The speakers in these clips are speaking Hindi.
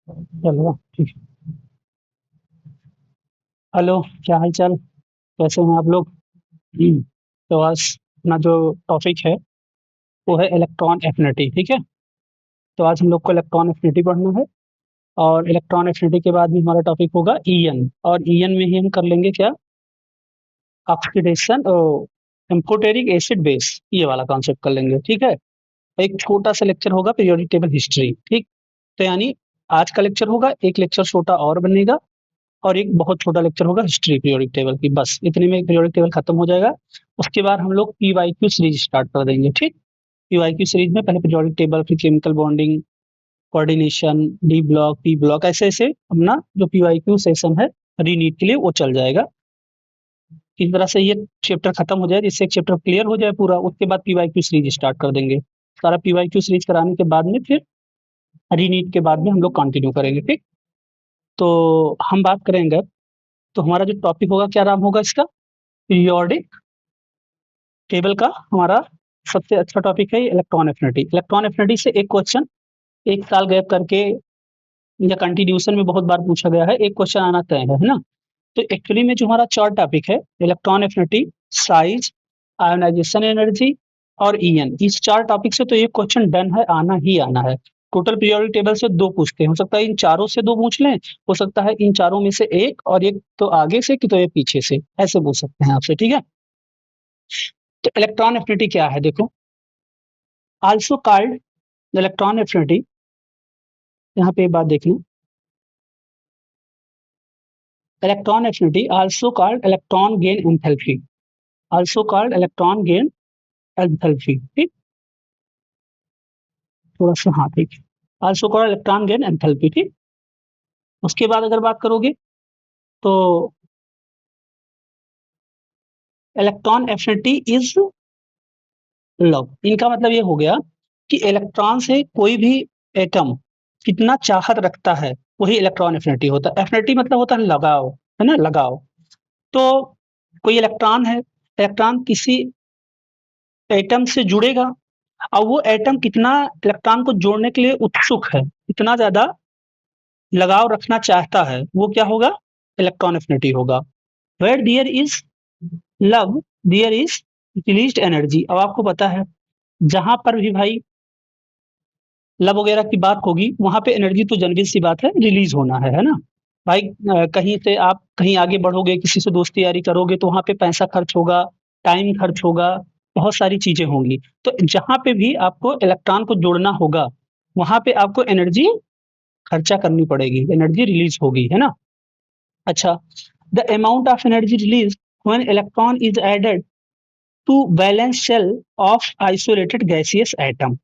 चलो ठीक है। हेलो, क्या हाल चाल? कैसे हैं आप लोग? तो आज अपना जो टॉपिक है वो है इलेक्ट्रॉन एफिनिटी। ठीक है। तो आज हम लोग को इलेक्ट्रॉन एफिनिटी पढ़ना है। और इलेक्ट्रॉन एफिनिटी के बाद भी हमारा टॉपिक होगा ईएन, और ईएन में ही हम कर लेंगे क्या, ऑक्सीडेशन और एम्फोटेरिक एसिड बेस, ये वाला कॉन्सेप्ट कर लेंगे। ठीक है। एक छोटा सा लेक्चर होगा पीरियोडिक टेबल हिस्ट्री। ठीक। तो यानी आज का लेक्चर होगा, एक लेक्चर छोटा और बनेगा, और एक बहुत छोटा लेक्चर होगा हिस्ट्री पीरियोडिक टेबल की। बस इतने में पीरियोडिक टेबल खत्म हो जाएगा। उसके बाद हम लोग पीवाईक्यू सीरीज स्टार्ट कर देंगे। ठीक। पीवाईक्यू सीरीज में पहले पीरियोडिक टेबल, फिर chemical bonding, coordination, D block, P block, ऐसे ऐसे अपना जो पीवाईक्यू सेशन है रीनीट के लिए वो चल जाएगा। इस तरह से ये चैप्टर खत्म हो जाए, जिससे एक चैप्टर क्लियर हो जाए पूरा, उसके बाद पीवाईक्यू सीरीज स्टार्ट कर देंगे। सारा पीवाईक्यू सीरीज कराने के बाद में फिर रीनीट के बाद में हम लोग कंटिन्यू करेंगे। ठीक। तो हम बात करेंगे, तो हमारा जो टॉपिक होगा क्या नाम होगा इसका, पीरियोडिक टेबल का हमारा सबसे अच्छा टॉपिक है इलेक्ट्रॉन एफिनिटी। इलेक्ट्रॉन एफिनिटी से एक क्वेश्चन एक साल गैप करके या कंटिन्यूशन में बहुत बार पूछा गया है, एक क्वेश्चन आना तय है ना। तो एक्चुअली में जो हमारा चार टॉपिक है, electron affinity, size, ionization energy और ईएन, इस चार टॉपिक से तो एक क्वेश्चन डन है, आना ही आना है। टोटल पीरियोडिक टेबल से दो पूछते हैं, हो सकता है इन चारों से दो पूछ लें, हो सकता है इन चारों में से एक, और एक तो आगे से कि तो एक पीछे से, ऐसे पूछ सकते हैं आपसे। ठीक है। तो इलेक्ट्रॉन एफिनिटी क्या है देखो, आल्सो कॉल्ड इलेक्ट्रॉन एफिनिटी, यहाँ पे एक बात देख लें, electron affinity also called electron gain enthalpy, also called electron gain enthalpy. ठीक। थोड़ा सा हाँ ठीक है, also called electron gain enthalpy. ठीक। उसके बाद अगर बात करोगे तो इलेक्ट्रॉन एफिनिटी इज लव, इनका मतलब ये हो गया कि इलेक्ट्रॉन से कोई भी एटम कितना चाहत रखता है वही इलेक्ट्रॉन एफिनिटी होता है। एफिनिटी मतलब होता है लगाव, है ना, लगाव। तो कोई इलेक्ट्रॉन है, इलेक्ट्रॉन किसी एटम से जुड़ेगा, और वो एटम कितना इलेक्ट्रॉन को जोड़ने के लिए उत्सुक है, इतना ज्यादा लगाव रखना चाहता है, वो क्या होगा, इलेक्ट्रॉन एफिनिटी होगा। Where dear is love, dear is released energy. अब आपको पता है जहां पर भी भाई लव वगैरह की बात होगी वहां पे एनर्जी तो जनरल सी बात है, रिलीज होना है ना भाई। कहीं से आप कहीं आगे बढ़ोगे, किसी से दोस्ती यारी करोगे तो वहां पे पैसा खर्च होगा, टाइम खर्च होगा, बहुत सारी चीजें होंगी। तो जहां पे भी आपको इलेक्ट्रॉन को जोड़ना होगा वहां पे आपको एनर्जी खर्चा करनी पड़ेगी, एनर्जी रिलीज होगी, है ना। अच्छा, the amount of energy release when electron is added to valence shell of isolated gaseous atom.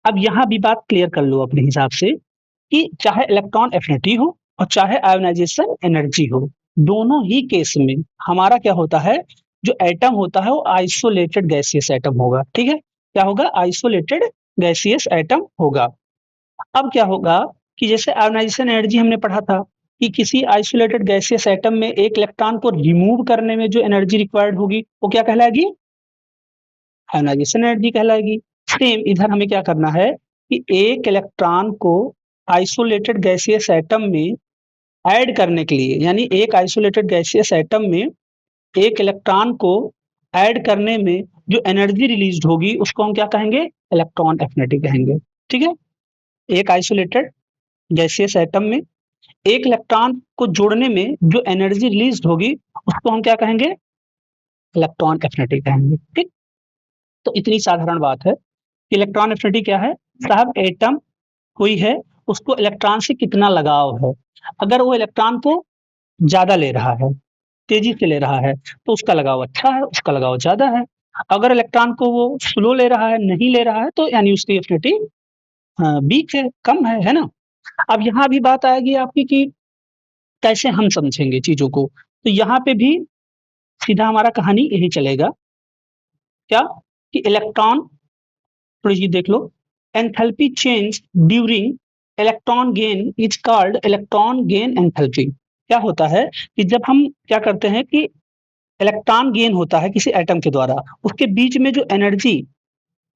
अब यहाँ भी बात क्लियर कर लो अपने हिसाब से कि चाहे इलेक्ट्रॉन एफिनिटी हो और चाहे आयोनाइजेशन एनर्जी हो, दोनों ही केस में हमारा क्या होता है, जो एटम होता है वो आइसोलेटेड गैसियस एटम होगा। ठीक है, क्या होगा, आइसोलेटेड गैसियस एटम होगा। अब क्या होगा कि जैसे आयोनाइजेशन एनर्जी हमने पढ़ा था कि किसी आइसोलेटेड गैसियस एटम में एक इलेक्ट्रॉन को रिमूव करने में जो एनर्जी रिक्वायर्ड होगी वो क्या कहलाएगी, आयोनाइजेशन एनर्जी कहलाएगी। सेम इधर हमें क्या करना है कि एक इलेक्ट्रॉन को आइसोलेटेड गैसियस एटम में ऐड करने के लिए, यानी एक आइसोलेटेड गैसियस एटम में एक इलेक्ट्रॉन को ऐड करने में जो एनर्जी रिलीज होगी उसको हम क्या कहेंगे, इलेक्ट्रॉन एफिनिटी कहेंगे। ठीक है, एक आइसोलेटेड गैसियस एटम में एक इलेक्ट्रॉन को जोड़ने में जो एनर्जी रिलीज होगी उसको हम क्या कहेंगे, इलेक्ट्रॉन एफिनिटी कहेंगे। ठीक। तो इतनी साधारण बात है कि इलेक्ट्रॉन एफिनिटी क्या है साहब, एटम कोई है, उसको इलेक्ट्रॉन से कितना लगाव है। अगर वो इलेक्ट्रॉन को ज्यादा ले रहा है, तेजी से ले रहा है, तो उसका लगाव अच्छा है, उसका लगाव ज्यादा है। अगर इलेक्ट्रॉन को वो स्लो ले रहा है, नहीं ले रहा है, तो यानी उसकी एफिनिटी वीक है, कम है ना। अब यहाँ भी बात आएगी आपकी कि कैसे हम समझेंगे चीजों को। तो यहाँ पे भी सीधा हमारा कहानी यही चलेगा, क्या, कि इलेक्ट्रॉन, थोड़ी सी देख लो, enthalpy change during electron gain is called electron gain enthalpy. क्या होता है कि जब हम क्या करते हैं कि इलेक्ट्रॉन गेन होता है किसी एटम के द्वारा, उसके बीच में जो एनर्जी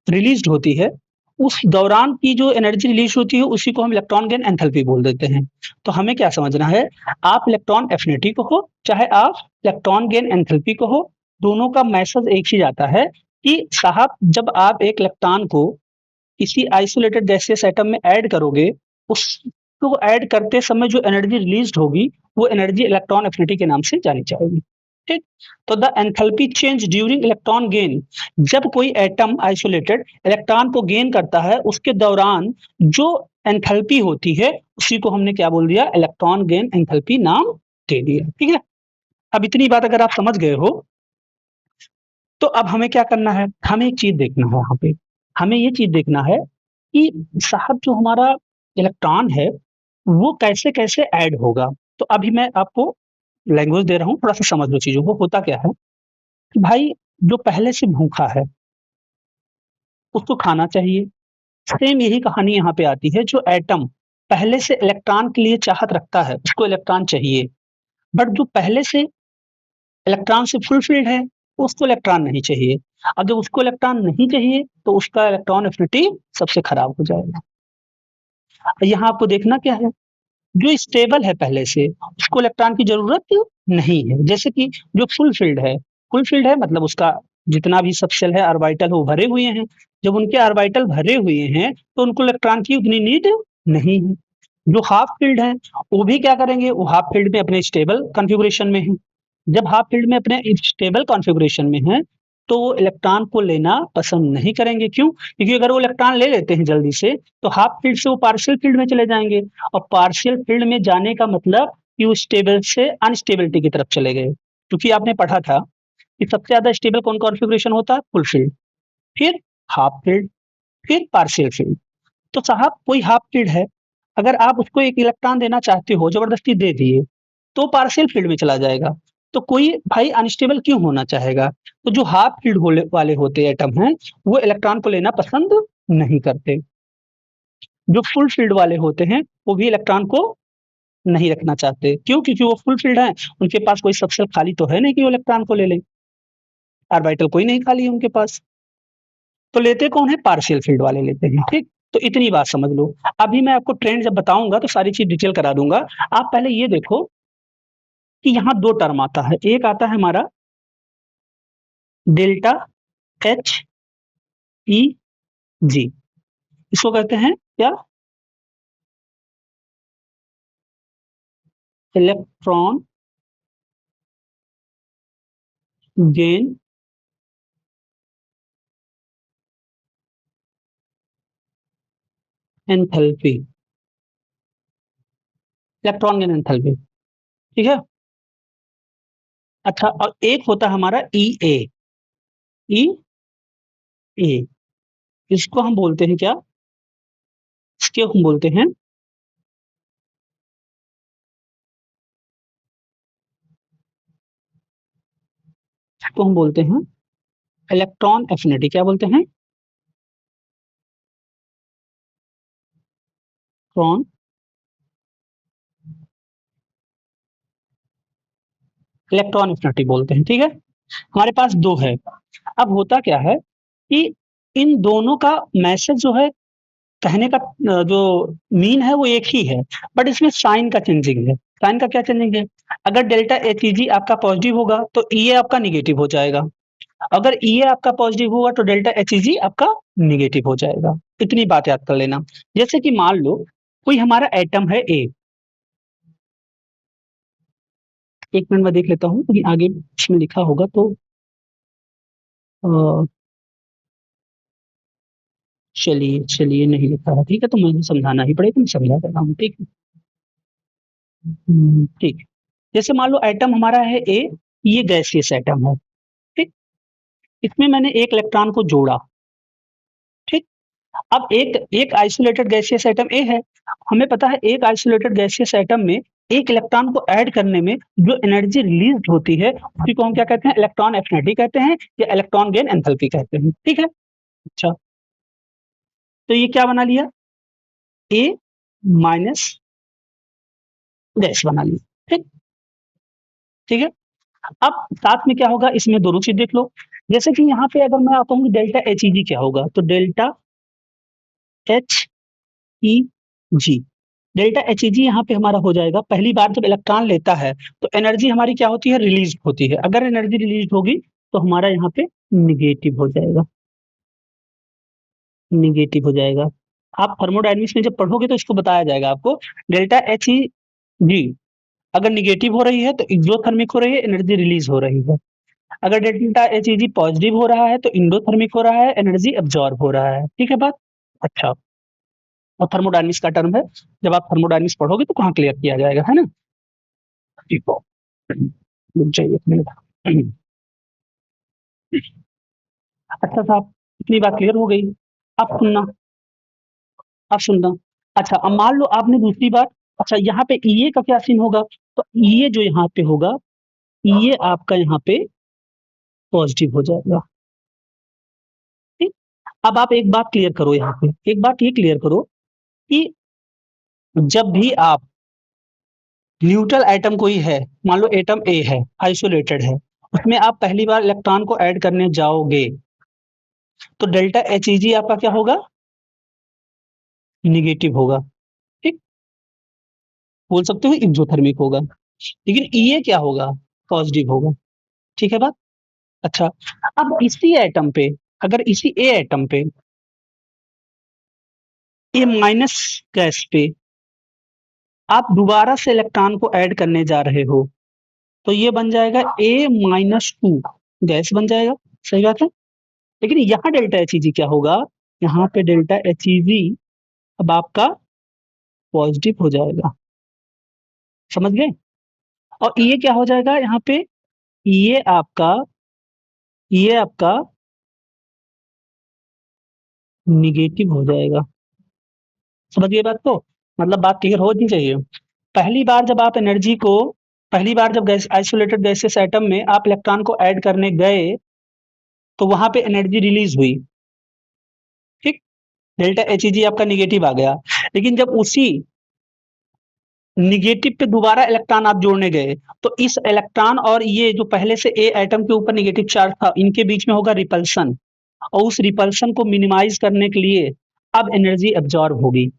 रिलीज होती है उस दौरान की जो एनर्जी रिलीज होती है उसी को हम इलेक्ट्रॉन गेन एंथैल्पी बोल देते हैं। तो हमें क्या समझना है, आप इलेक्ट्रॉन एफिनिटी को हो चाहे आप इलेक्ट्रॉन गेन एंथैल्पी को हो, दोनों का मैसेज एक ही जाता है कि साहब जब आप एक इलेक्ट्रॉन को किसी आइसोलेटेड गैसियस एटम में ऐड करोगे, उसको ऐड करते समय जो एनर्जी रिलीज होगी वो एनर्जी इलेक्ट्रॉन एफिनिटी के नाम से जानी जाएगी। ठीक, तो the enthalpy change during electron gain, जब कोई एटम आइसोलेटेड इलेक्ट्रॉन को गेन करता है उसके दौरान जो एंथैल्पी होती है उसी को हमने क्या बोल दिया, इलेक्ट्रॉन गेन एंथैल्पी नाम दे दिया। ठीक है, अब इतनी बात अगर आप समझ गए हो तो अब हमें क्या करना है, हमें एक चीज देखना है यहाँ पे, हमें ये चीज देखना है कि साहब जो हमारा इलेक्ट्रॉन है वो कैसे कैसे ऐड होगा। तो अभी मैं आपको लैंग्वेज दे रहा हूँ, थोड़ा सा समझ लो चीजों को। होता क्या है कि भाई जो पहले से भूखा है उसको खाना चाहिए। सेम यही कहानी यहाँ पे आती है, जो एटम पहले से इलेक्ट्रॉन के लिए चाहत रखता है उसको इलेक्ट्रॉन चाहिए, बट जो पहले से इलेक्ट्रॉन से फुलफिल्ड है उसको इलेक्ट्रॉन नहीं चाहिए। अब जब उसको इलेक्ट्रॉन नहीं चाहिए तो उसका इलेक्ट्रॉन एफिनिटी सबसे खराब हो जाएगा। यहाँ आपको देखना क्या है, जो स्टेबल है पहले से उसको इलेक्ट्रॉन की जरूरत नहीं है। जैसे कि जो फुलफिल्ड है, फुलफिल्ड है मतलब उसका जितना भी सब शेल है ऑर्बिटल वो भरे हुए हैं, जब उनके ऑर्बिटल भरे हुए हैं तो उनको इलेक्ट्रॉन की उतनी नीड नहीं है। जो हाफ फील्ड है वो भी क्या करेंगे, वो हाफ फील्ड में अपने स्टेबल कॉन्फ़िगरेशन में है। जब हाफ फील्ड में अपने स्टेबल कॉन्फ़िगरेशन में है तो वो इलेक्ट्रॉन को लेना पसंद नहीं करेंगे। क्यों? क्योंकि अगर वो इलेक्ट्रॉन ले लेते हैं जल्दी से तो हाफ फील्ड से वो पार्शियल फील्ड में चले जाएंगे, और पार्शियल फील्ड में जाने का मतलब कि वो स्टेबल से अनस्टेबिलिटी की तरफ चले गए। क्योंकि आपने पढ़ा था कि सबसे ज्यादा स्टेबल कौन कॉन्फ़िगरेशन होता है, फुल फील्ड, फिर हाफ फील्ड, फिर पार्शियल फील्ड। तो साहब कोई हाफ फील्ड है, अगर आप उसको एक इलेक्ट्रॉन देना चाहते हो जबरदस्ती दे दिए तो पार्शियल फील्ड में चला जाएगा। तो कोई भाई अनस्टेबल क्यों होना चाहेगा? तो जो हाफ फील्ड वाले होते एटम हैं वो इलेक्ट्रॉन को लेना पसंद नहीं करते। जो फुल फील्ड वाले होते हैं वो भी इलेक्ट्रॉन को नहीं रखना चाहते। क्यों? क्योंकि वो फुल फील्ड है, उनके पास कोई सबसेल खाली तो है नहीं कि वो इलेक्ट्रॉन को ले लें, ऑर्बिटल कोई नहीं खाली है उनके पास। तो लेते कौन है, पार्शियल फील्ड वाले लेते हैं। ठीक, तो इतनी बात समझ लो। अभी मैं आपको ट्रेंड जब बताऊंगा तो सारी चीज डिटेल करा दूंगा। आप पहले ये देखो कि यहाँ दो टर्म आता है, एक आता है हमारा डेल्टा एच ई जी, इसको कहते हैं क्या, electron gain enthalpy, electron gain enthalpy. ठीक है, अच्छा और एक होता है हमारा ई ए, ई ए, इसको हम बोलते हैं क्या, इसके हम बोलते हैं, इसको हम बोलते हैं इलेक्ट्रॉन एफिनिटी। क्या बोलते हैं, इलेक्ट्रॉन इलेक्ट्रॉन एफिनिटी बोलते हैं। ठीक है, हमारे पास दो है। अब होता क्या है कि इन दोनों का मैसेज जो है, कहने का जो मीन है वो एक ही है, बट इसमें साइन का चेंजिंग है। साइन का क्या चेंजिंग है, अगर डेल्टा एच जी आपका पॉजिटिव होगा तो ई आपका निगेटिव हो जाएगा, अगर ई आपका पॉजिटिव होगा तो डेल्टा एच जी आपका निगेटिव हो जाएगा। इतनी बात याद कर लेना। जैसे कि मान लो कोई हमारा एटम है ए, एक मिनट में देख लेता हूँ कि आगे इसमें लिखा होगा तो अ, चलिए चलिए नहीं लिखा है, ठीक है, तो मुझे समझाना ही पड़ेगा, मैं समझा दे रहा हूँ। ठीक है, ठीक। जैसे मान लो एटम हमारा है ए, ये गैसियस एटम है। ठीक, इसमें मैंने एक इलेक्ट्रॉन को जोड़ा। ठीक, अब एक एक आइसोलेटेड गैसियस एटम ए है, हमें पता है एक आइसोलेटेड गैसियस एटम में एक इलेक्ट्रॉन को ऐड करने में जो एनर्जी रिलीज होती है उसी को हम क्या कहते हैं, इलेक्ट्रॉन एफिनिटी कहते हैं या इलेक्ट्रॉन गेन एंथैल्पी कहते हैं। ठीक है, अच्छा, तो ये क्या बना लिया, ए माइनस गैस बना लिया। ठीक, ठीक है, अब साथ में क्या होगा, इसमें दोनों चीज देख लो। जैसे कि यहाँ पे अगर मैं कहूँ डेल्टा एच क्या होगा, तो डेल्टा एच ई जी। डेल्टा एच ई जी यहाँ पे हमारा हो जाएगा, पहली बार जब इलेक्ट्रॉन लेता है तो एनर्जी हमारी क्या होती है, रिलीज होती है। अगर एनर्जी रिलीज होगी तो हमारा यहाँ पे निगेटिव हो जाएगा, निगेटिव हो जाएगा। आप थर्मोडायनेमिक्स में जब पढ़ोगे तो इसको बताया जाएगा आपको। डेल्टा एच ई जी अगर निगेटिव हो रही है तो एक्सोथर्मिक हो रही है, एनर्जी रिलीज हो रही है। अगर डेल्टा एच ई जी पॉजिटिव हो रहा है तो इंडोथर्मिक हो रहा है, एनर्जी एब्जॉर्ब हो रहा है। ठीक है बात? अच्छा, और थर्मोडायनेमिक्स का टर्म है, जब आप थर्मोडायनेमिक्स पढ़ोगे तो कहाँ क्लियर किया जाएगा, है ना? ठीक हो, रुक जाइए एक मिनट। अच्छा साहब, इतनी बात क्लियर हो गई। अब सुनना, अब सुनना। अच्छा, अब मान लो आपने दूसरी बात, अच्छा यहाँ पे ये का क्या सीन होगा, तो ये जो यहाँ पे होगा, ये आपका यहाँ पे पॉजिटिव हो जाएगा। ठीक। अब आप एक बात क्लियर करो, यहाँ पे एक बात ये क्लियर करो कि जब भी आप न्यूट्रल एटम कोई है, मान लो एटम ए है, आइसोलेटेड है, उसमें आप पहली बार इलेक्ट्रॉन को ऐड करने जाओगे तो डेल्टा एच ई जी आपका क्या होगा, निगेटिव होगा। ठीक, बोल सकते हो एक्सोथर्मिक होगा। लेकिन ये क्या होगा, पॉजिटिव होगा। ठीक है बात? अच्छा, अब इसी एटम पे, अगर इसी ए एटम पे ए माइनस गैस पे आप दोबारा से इलेक्ट्रॉन को ऐड करने जा रहे हो तो ये बन जाएगा A-2 गैस बन जाएगा। सही बात है? लेकिन यहाँ डेल्टा एच जी क्या होगा, यहाँ पे डेल्टा एच जी अब आपका पॉजिटिव हो जाएगा। समझ गए? और ये क्या हो जाएगा यहाँ पे, ये आपका, ये आपका निगेटिव हो जाएगा। समझ गए बात को? मतलब बात क्लियर होनी चाहिए। पहली बार जब आप एनर्जी को, पहली बार जब गैस आइसोलेटेड गैसेस एटम में आप इलेक्ट्रॉन को ऐड करने गए तो वहां पे एनर्जी रिलीज हुई। ठीक, डेल्टा एच जी आपका निगेटिव आ गया। लेकिन जब उसी निगेटिव पे दोबारा इलेक्ट्रॉन आप जोड़ने गए तो इस इलेक्ट्रॉन और ये जो पहले से ए एटम के ऊपर निगेटिव चार्ज था, इनके बीच में होगा रिपल्सन, और उस रिपल्सन को मिनिमाइज करने के लिए अब एनर्जी एब्जॉर्ब होगी।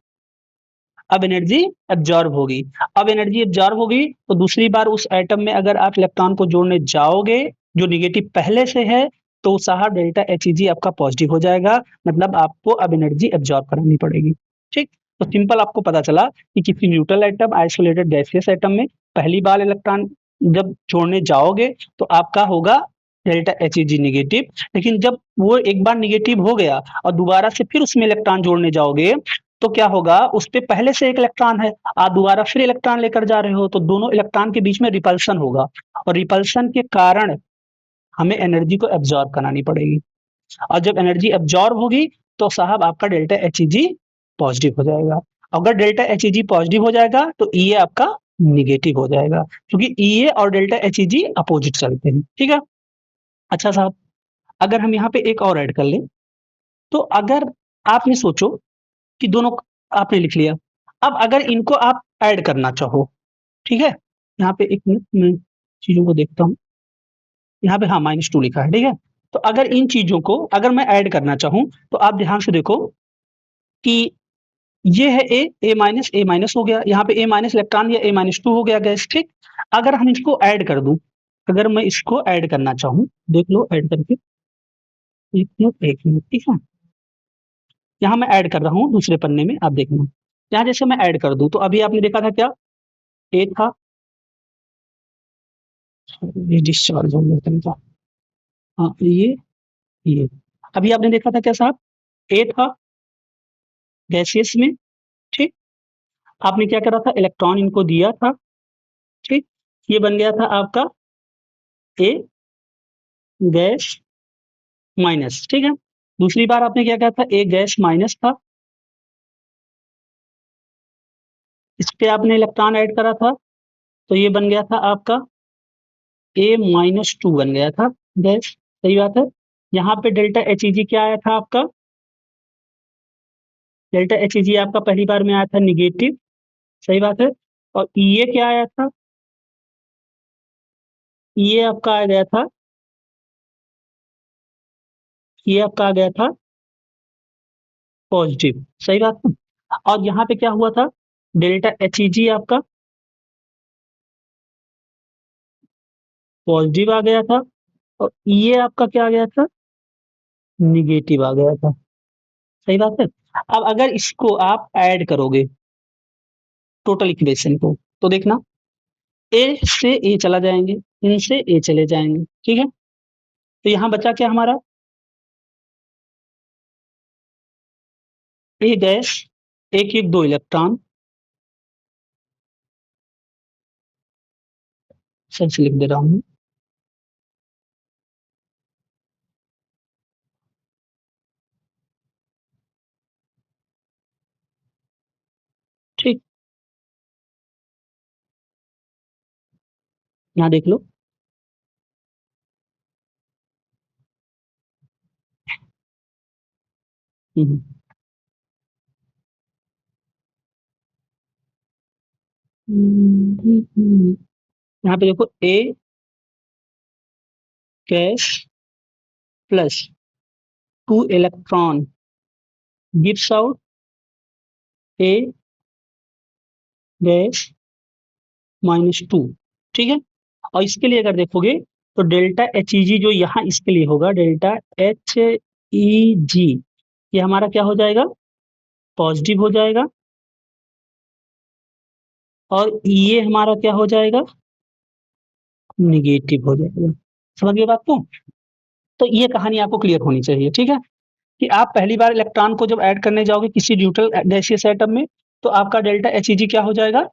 अब एनर्जी एब्जॉर्ब होगी। अब एनर्जी एब्जॉर्ब होगी तो दूसरी बार उस एटम में अगर आप इलेक्ट्रॉन को जोड़ने जाओगे जो निगेटिव पहले से है, तो साहब डेल्टा एच जी आपका पॉजिटिव हो जाएगा। मतलब आपको अब एनर्जी एब्जॉर्ब करानी पड़ेगी। ठीक, तो सिंपल आपको पता चला कि किसी neutral atom, isolated gaseous atom में पहली बार इलेक्ट्रॉन जब जोड़ने जाओगे तो आपका होगा डेल्टा एच जी निगेटिव। लेकिन जब वो एक बार निगेटिव हो गया और दोबारा से फिर उसमें इलेक्ट्रॉन जोड़ने जाओगे तो क्या होगा, उस पे पहले से एक इलेक्ट्रॉन है, आप दोबारा फिर इलेक्ट्रॉन लेकर जा रहे हो तो दोनों इलेक्ट्रॉन के बीच में रिपल्सन होगा, और रिपल्सन के कारण हमें एनर्जी को एब्जॉर्ब करानी पड़ेगी। और जब एनर्जी एब्जॉर्ब होगी तो साहब आपका डेल्टा एच जी पॉजिटिव हो जाएगा। अगर डेल्टा एच जी पॉजिटिव हो जाएगा तो ई आपका निगेटिव हो जाएगा, क्योंकि ई और डेल्टा एच जी अपोजिट चलते हैं। ठीक है? अच्छा साहब, अगर हम यहाँ पे एक और ऐड कर लें, तो अगर आप ये सोचो कि दोनों आपने लिख लिया, अब अगर इनको आप ऐड करना चाहो, ठीक है, यहाँ पे एक मिनट मैं चीजों को देखता हूँ। यहाँ पे हाँ -2 लिखा है, ठीक है। तो अगर इन चीजों को अगर मैं ऐड करना चाहूँ तो आप ध्यान से देखो कि ये है ए माइनस हो गया, यहाँ पे ए माइनस इलेक्ट्रॉन या A-2 हो गया गैस। ठीक, अगर हम इसको ऐड कर दूं, अगर मैं इसको ऐड करना चाहूँ, देख लो ऐड करके, एक मिनट, ठीक है। यहाँ मैं ऐड कर रहा हूँ दूसरे पन्ने में, आप देखना। यहाँ जैसे मैं ऐड कर दूं तो अभी आपने देखा था क्या, ए था, ये डिस्चार्ज हो गया था, हाँ ये अभी आपने देखा था क्या साहब, ए था गैसियस में। ठीक, आपने क्या करा था, इलेक्ट्रॉन इनको दिया था। ठीक, ये बन गया था आपका ए गैस माइनस। ठीक है, दूसरी बार आपने क्या कहा था, ए गैस माइनस था, इस पे आपने इलेक्ट्रॉन ऐड करा था तो ये बन गया था आपका A-2 बन गया था गैस। सही बात है? यहाँ पे डेल्टा एच जी क्या आया था आपका, डेल्टा एच जी आपका पहली बार में आया था निगेटिव। सही बात है? और ये क्या आया था, ये आपका आ गया था, ये आपका आ गया था पॉजिटिव, सही बात है। और यहाँ पे क्या हुआ था, डेल्टा एच ई जी आपका पॉजिटिव आ गया था, और ये आपका क्या आ गया था, निगेटिव आ गया था, सही बात है। अब अगर इसको आप ऐड करोगे टोटल इक्वेशन को, तो देखना ए से ए चला जाएंगे, इनसे ए चले जाएंगे, ठीक है। तो यहाँ बचा क्या हमारा, ए गैस, एक एक दो इलेक्ट्रॉन, सच लिख दे रहा हूँ, ठीक। यहाँ देख लो, हम्म, यहाँ पे देखो A gas plus two electron gives out A gas minus two, ठीक है। और इसके लिए अगर देखोगे तो डेल्टा एच ई जी जो यहाँ इसके लिए होगा, डेल्टा एच ई जी, ये हमारा क्या हो जाएगा, पॉजिटिव हो जाएगा, और ये हमारा क्या हो जाएगा, निगेटिव हो जाएगा। समझ गए बात को। तो ये कहानी आपको क्लियर होनी चाहिए, ठीक है, कि आप पहली बार इलेक्ट्रॉन को जब ऐड करने जाओगे किसी न्यूट्रल गैसियस एटम में, तो आपका डेल्टा एच ई जी क्या हो जाएगा,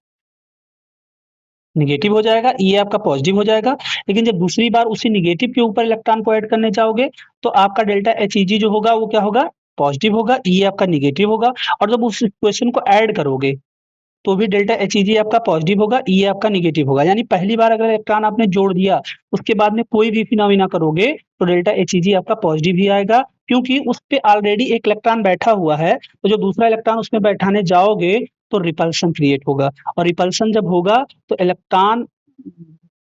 निगेटिव हो जाएगा, ये आपका पॉजिटिव हो जाएगा। लेकिन जब दूसरी बार उसी निगेटिव के ऊपर इलेक्ट्रॉन को ऐड करने जाओगे, तो आपका डेल्टा एच ई जी जो होगा वो क्या होगा, पॉजिटिव होगा, ये आपका निगेटिव होगा। और जब उस इक्वेशन को ऐड करोगे, तो भी डेल्टा एच ई जी आपका पॉजिटिव होगा, ये आपका निगेटिव होगा। यानी पहली बार अगर इलेक्ट्रॉन आपने जोड़ दिया, उसके बाद में कोई भी फिनोमिना करोगे, तो डेल्टा एच ई जी आपका पॉजिटिव ही आएगा, क्योंकि उस पे ऑलरेडी एक इलेक्ट्रॉन बैठा हुआ है। तो जो दूसरा इलेक्ट्रॉन उसमें बैठाने जाओगे, तो रिपल्सन क्रिएट होगा, और रिपल्सन जब होगा, तो इलेक्ट्रॉन,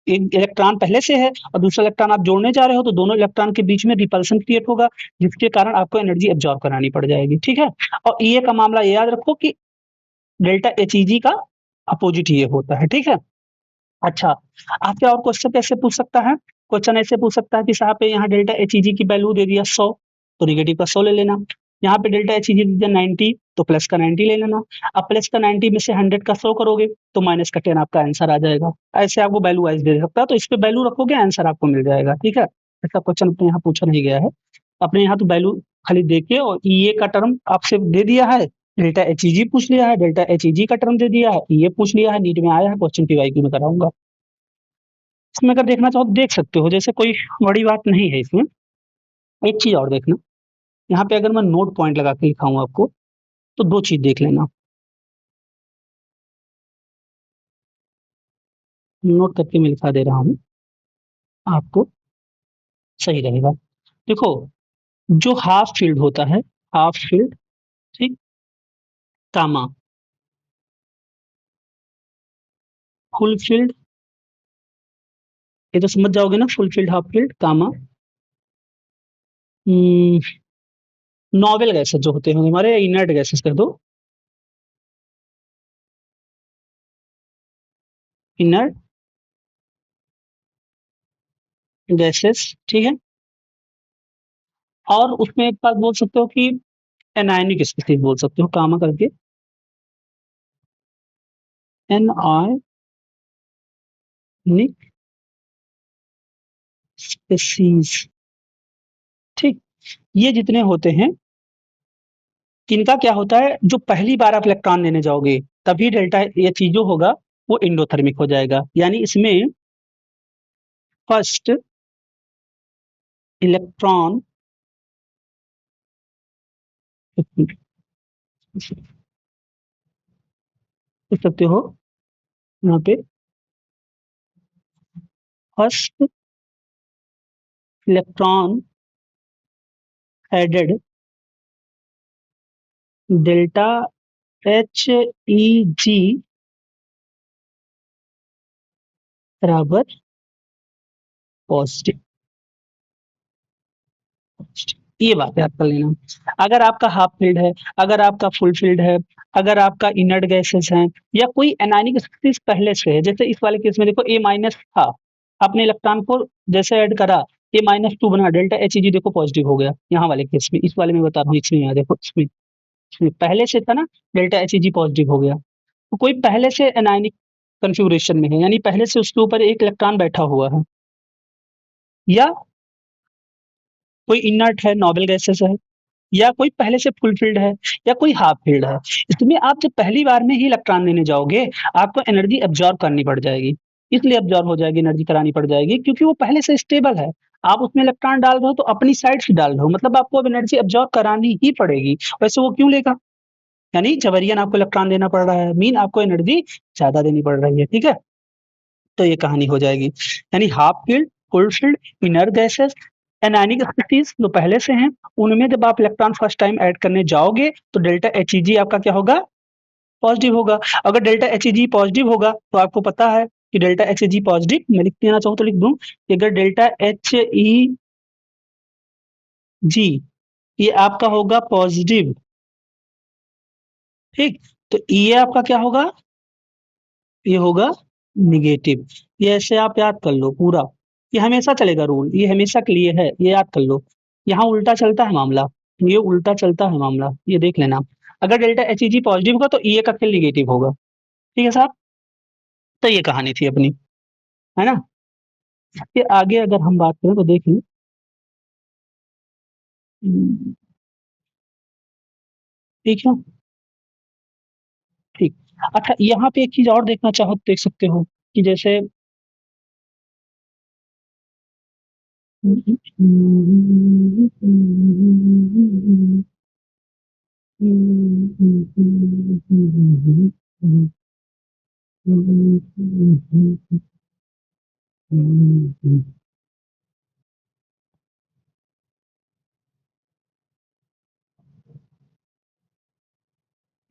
एक इलेक्ट्रॉन पहले से है और दूसरा इलेक्ट्रॉन आप जोड़ने जा रहे हो, तो दोनों इलेक्ट्रॉन के बीच में रिपल्सन क्रिएट होगा, जिसके कारण आपको एनर्जी एब्जॉर्ब करानी पड़ जाएगी, ठीक है। और ये का मामला ये याद रखो कि डेल्टा एच ई जी का अपोजिट ये होता है, ठीक है। अच्छा, आपके और क्वेश्चन कैसे पूछ सकता है, क्वेश्चन ऐसे पूछ सकता है कि साहब पे यहाँ डेल्टा एच ई जी की वैल्यू दे दिया 100, तो निगेटिव का 100 ले लेना। यहाँ पे डेल्टा एच ई जी दे दिया 90, तो प्लस का 90 ले लेना। अब प्लस का 90 में से 100 का 100 करोगे, तो माइनस का 10 आपका आंसर आ जाएगा। ऐसे आपको वैल्यू वाइज दे सकता है, तो इस पे वैल्यू रखोगे, आंसर आपको मिल जाएगा, ठीक है। ऐसा क्वेश्चन अपने यहाँ पूछा नहीं गया है, अपने यहाँ तो वैल्यू खाली देके और ये का टर्म आपसे दे दिया है, डेल्टा एच ई जी पूछ लिया है, डेल्टा एच ई जी का टर्म दे दिया है, ये पूछ लिया है, नीट में आया है क्वेश्चन की वाई में कराऊंगा। इसमें अगर देखना चाहो तो देख सकते हो, जैसे कोई बड़ी बात नहीं है इसमें। एक चीज और देखना, यहाँ पे अगर मैं नोट पॉइंट लगा के लिखाऊं आपको, तो दो चीज देख लेना, नोट करके मैं लिखा दे रहा हूँ आपको, सही रहेगा। देखो, जो हाफ फील्ड होता है, हाफ फील्ड, ठीक, कामा, फुल फील्ड, ये तो समझ जाओगे ना, फुल फील्ड हाफ फील्ड कामा, नॉवेल गैसेस जो होते हैं हमारे, इनर्ट गैसेस कह दो, इनर्ट गैसेस, ठीक है। और उसमें एक बात बोल सकते हो कि एनायनिक स्पीसीज बोल सकते हो, कामा करके, एनायनिक स्पीसीज, ठीक। ये जितने होते हैं, इनका क्या होता है, जो पहली बार आप इलेक्ट्रॉन लेने जाओगे, तभी डेल्टा ये चीज जो होगा वो इंडोथर्मिक हो जाएगा। यानी इसमें फर्स्ट इलेक्ट्रॉन, लिख सकते हो यहाँ पे, first electron added delta H E G बराबर पॉजिटिव, ये बात याद कर लेना। अगर आपका हाफ फील्ड है, अगर आपका फुल फील्ड है, अगर आपका इनर्ट गैसेस हैं या कोई एनायनिक स्थिति पहले से है, जैसे इस वाले केस में देखो ए माइनस था, आपने इलेक्ट्रॉन को जैसे ऐड करा, ए माइनस टू बना, डेल्टा एच जी देखो पॉजिटिव हो गया यहाँ वाले केस में, इस वाले में बता रहा हूँ, इसमें यहाँ देखो, इसमें पहले से था ना, डेल्टा एच जी पॉजिटिव हो गया। तो कोई पहले से एनायनिक कन्फिगुरेशन में है, यानी पहले से उसके ऊपर एक इलेक्ट्रॉन बैठा हुआ है, या कोई इनर्ट है, नोबल गैसेस है, या कोई पहले से फुल फील्ड है, या कोई हाफ फील्ड है। इसमें आप जब पहली बार में ही इलेक्ट्रॉन देने जाओगे, आपको एनर्जी एब्जॉर्ब करनी पड़ जाएगी। इसलिए एब्जॉर्ब हो जाएगी, एनर्जी करानी पड़ जाएगी, क्योंकि वो पहले से स्टेबल है। आप उसमें इलेक्ट्रॉन डाल रहे हो तो अपनी साइड से डाल रहे हो, मतलब आपको अब एनर्जी एब्जॉर्ब करानी ही पड़ेगी। वैसे वो क्यों लेगा? यानी जबरियन आपको इलेक्ट्रॉन देना पड़ रहा है, मीन आपको एनर्जी ज्यादा देनी पड़ रही है, ठीक है। तो ये कहानी हो जाएगी। यानी half field, full field, inner gases, anionic species जो पहले से हैं, उनमें जब आप इलेक्ट्रॉन फर्स्ट टाइम ऐड करने जाओगे तो डेल्टा एच आपका क्या होगा? पॉजिटिव होगा। अगर डेल्टा एच पॉजिटिव होगा तो आपको पता है कि डेल्टा एच पॉजिटिव, मैं लिख देना चाहूँ तो लिख दूं कि अगर डेल्टा एच ई जी ये आपका होगा पॉजिटिव, ठीक, तो ये आपका क्या होगा? ये होगा निगेटिव। ये ऐसे आप याद कर लो पूरा, ये हमेशा चलेगा रूल, ये हमेशा के लिए है, ये याद कर लो। यहाँ उल्टा चलता है मामला, ये उल्टा चलता है मामला, ये देख लेना। अगर डेल्टा एच पॉजिटिव होगा तो ई का फिर निगेटिव होगा, ठीक है साहब। तो ये कहानी थी अपनी, है ना। इसके आगे अगर हम बात करें तो देखिए, हम्म, ठीक है, ठीक। अच्छा, यहाँ पे एक चीज और देखना चाहो तो देख सकते हो कि जैसे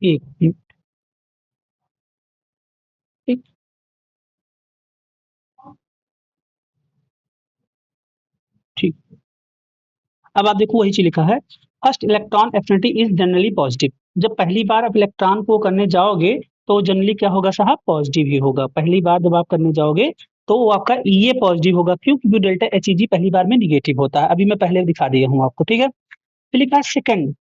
एक एक एक ठीक। अब आप देखो वही चीज लिखा है, first electron affinity is generally positive. जब पहली बार आप इलेक्ट्रॉन को करने जाओगे तो जनरली क्या होगा साहब? पॉजिटिव ही होगा। पहली बार जब आप करने जाओगे तो वो आपका ये पॉजिटिव होगा, क्यों? क्योंकि डेल्टा एच पहली बार में निगेटिव होता है, अभी मैं पहले दिखा दिया हूँ आपको, ठीक है। फिर लिखा है सेकंड,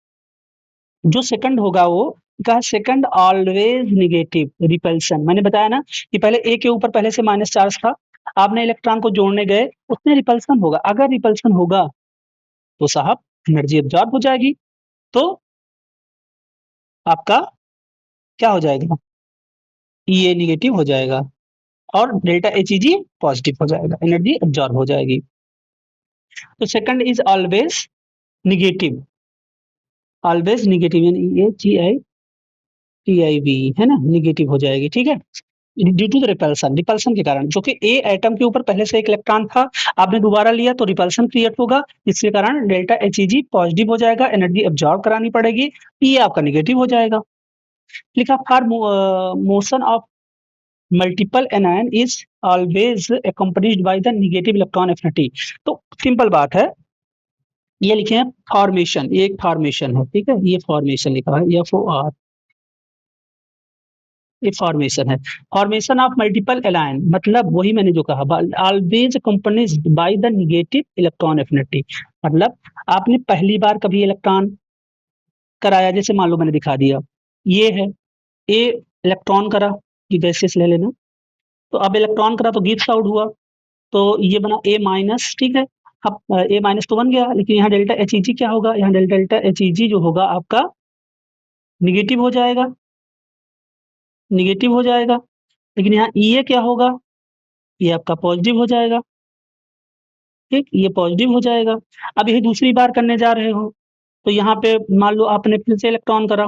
जो सेकंड होगा वो कहा, सेकंड ऑलवेज निगेटिव रिपल्सन। मैंने बताया ना कि पहले ए के ऊपर पहले से माइनस चार्ज था, आपने इलेक्ट्रॉन को जोड़ने गए, उसमें रिपल्सन होगा। अगर रिपल्सन होगा तो साहब एनर्जी एब्जॉर्ब हो जाएगी, तो आपका क्या हो जाएगा? ये निगेटिव हो जाएगा और डेल्टा एच पॉजिटिव हो जाएगा, एनर्जी एब्जॉर्ब हो जाएगी। तो सेकंड इज ऑलवेज निगेटिव, यानी ये GI TIV है ना, निगेटिव हो जाएगी, ठीक है। Due to the repulsion, repulsion के कारण, जो कि ए एटम के ऊपर पहले से एक इलेक्ट्रॉन था, आपने दोबारा लिया तो रिपल्सन क्रिएट होगा, इसके कारण डेल्टा एच पॉजिटिव हो जाएगा, एनर्जी एब्जॉर्ब करानी पड़ेगी, ये आपका निगेटिव हो जाएगा। लिखा for motion of multiple anion is always accompanied by the negative electron affinity. तो सिंपल बात है, ये लिखे हैं फॉर्मेशन, ये एक फॉर्मेशन है, ठीक है, ये फॉर्मेशन लिखा है FOR, ये फॉर्मेशन है। फॉर्मेशन ऑफ मल्टीपल एलायन, मतलब वही मैंने जो कहा, always accompanied by the negative electron affinity. मतलब आपने पहली बार कभी इलेक्ट्रॉन कराया, जैसे मान लो मैंने दिखा दिया, ये है ए इलेक्ट्रॉन करा, ये गैसेस ले लेना, तो अब इलेक्ट्रॉन करा तो गिव्स आउट हुआ, तो ये बना ए माइनस, ठीक है। अब ए माइनस तो बन गया, लेकिन यहाँ डेल्टा एच क्या होगा? यहाँ डेल्टा एच जो होगा आपका निगेटिव हो जाएगा, निगेटिव हो जाएगा। लेकिन यहाँ ये क्या होगा? ये आपका पॉजिटिव हो जाएगा, ठीक, ये पॉजिटिव हो जाएगा। अब यही दूसरी बार करने जा रहे हो, तो यहाँ पे मान लो आपने फिर से इलेक्ट्रॉन करा,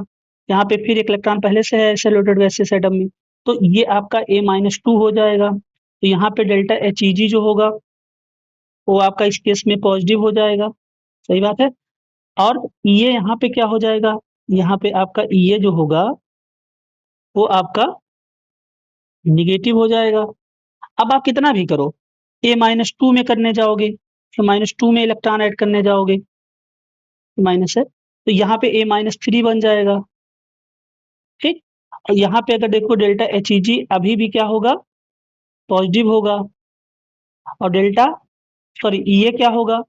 यहाँ पे फिर एक इलेक्ट्रॉन पहले से है ऐसे लोडेड वैसे एटम में, तो ये आपका A-2 हो जाएगा। तो यहाँ पे डेल्टा एच जो होगा वो आपका इस केस में पॉजिटिव हो जाएगा, सही बात है। और ये यहाँ पे क्या हो जाएगा? यहाँ पे आपका ये जो होगा वो आपका निगेटिव हो जाएगा। अब आप कितना भी करो, A-2 में करने जाओगे, तो -2 में इलेक्ट्रॉन ऐड करने जाओगे, माइनस है, तो यहाँ पे A-3 बन जाएगा, ठीक। और यहाँ पे अगर देखो डेल्टा HEG अभी भी क्या होगा, पॉजिटिव होगा, और डेल्टा सॉरी ये क्या होगा,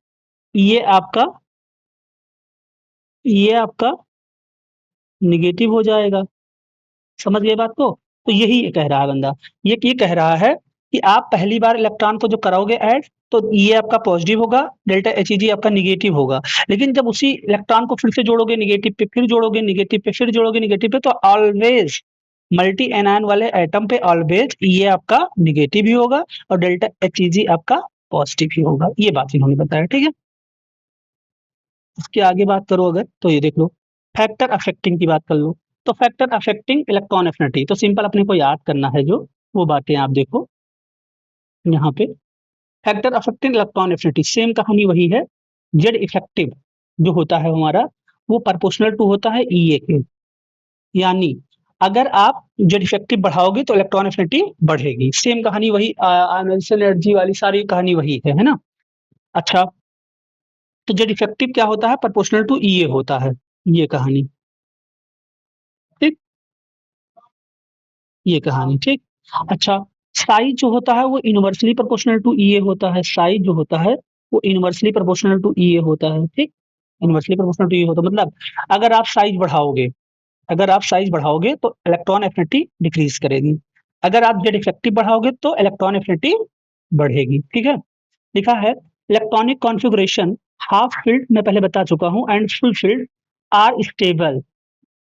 ये आपका ये आपका निगेटिव हो जाएगा। समझ गए बात को? तो यही ये कह रहा है बंदा, ये कह रहा है कि आप पहली बार इलेक्ट्रॉन को जो कराओगे ऐड, तो ये आपका पॉजिटिव होगा, डेल्टा HEG आपका निगेटिव होगा। लेकिन जब उसी इलेक्ट्रॉन को फिर से जोड़ोगे निगेटिव पे, फिर जोड़ोगे निगेटिव पे, फिर जोड़ोगे निगेटिव पे, तो ऑलवेज मल्टी एनायन वाले एटम पे ऑलवेज ये आपका निगेटिव ही होगा और डेल्टा HEG आपका पॉजिटिव ही होगा। ये बात इन्होंने बताया, ठीक है। इसके आगे बात करो अगर, तो ये देख लो, फैक्टर अफेक्टिंग की बात कर लो। तो फैक्टर अफेक्टिंग इलेक्ट्रॉन एफिनिटी, तो सिंपल अपने को याद करना है जो वो बातें आप देखो यहाँ पे। Factor affecting electron affinity same कहानी वही है। जेड इफेक्टिव जो होता है हमारा, वो प्रोपोर्शनल टू होता है ईए के। यानी अगर आप जेड इफेक्टिव बढ़ाओगे तो इलेक्ट्रॉन एफिनिटी बढ़ेगी। सेम कहानी वही, आयनाइजेशन एनर्जी वाली सारी कहानी वही है ना। अच्छा, तो जेड इफेक्टिव क्या होता है, प्रोपोर्शनल टू ईए होता है, ये कहानी, ठीक। ये कहानी, ठीक। अच्छा, साइज जो होता है वो इनवर्सली प्रोपोर्शनल टू ईए होता है। साइज जो होता है वो इनवर्सली प्रोपोर्शनल टू ईए होता है, ठीक। इनवर्सली प्रोपोर्शनल टू ईए होता है, मतलब अगर आप साइज बढ़ाओगे, तो इलेक्ट्रॉन एफिनिटी डिक्रीज करेगी। अगर आप जेड इफेक्टिव बढ़ाओगे तो इलेक्ट्रॉन एफिनिटी बढ़ेगी, ठीक है। लिखा है इलेक्ट्रॉनिक कॉन्फ़िगरेशन हाफ फील्ड मैं पहले बता चुका हूं and full filled are stable,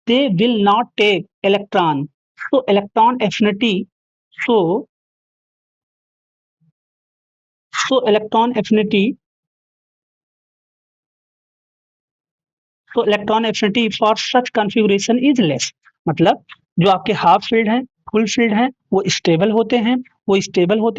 they will not take electron, so electron affinity, so electron affinity, electron affinity for such configuration is less। मतलब जो आपके हाफ फील्ड हैं, फुल फील्ड हैं, वो स्टेबल होते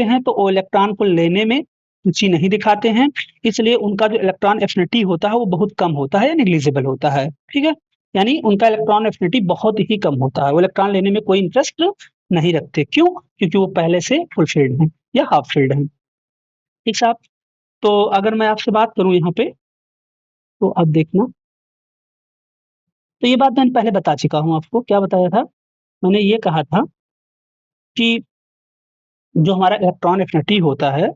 हैं, तो वो इलेक्ट्रॉन को लेने में रुचि नहीं दिखाते हैं, इसलिए उनका जो इलेक्ट्रॉन एफिनिटी होता है वो बहुत कम होता है या निग्लिजिबल होता है, ठीक है। यानी उनका इलेक्ट्रॉन एफिनिटी बहुत ही कम होता है, वो इलेक्ट्रॉन लेने में कोई इंटरेस्ट नहीं रखते। क्यों? क्योंकि वो पहले से फुल फील्ड हैं या हाफ फील्ड हैं, ठीक साहब। तो अगर मैं आपसे बात करूं यहाँ पे, तो अब देखना, तो ये बात मैंने पहले बता चुका हूँ आपको। क्या बताया था मैंने? ये कहा था कि जो हमारा इलेक्ट्रॉन एफिनिटी होता है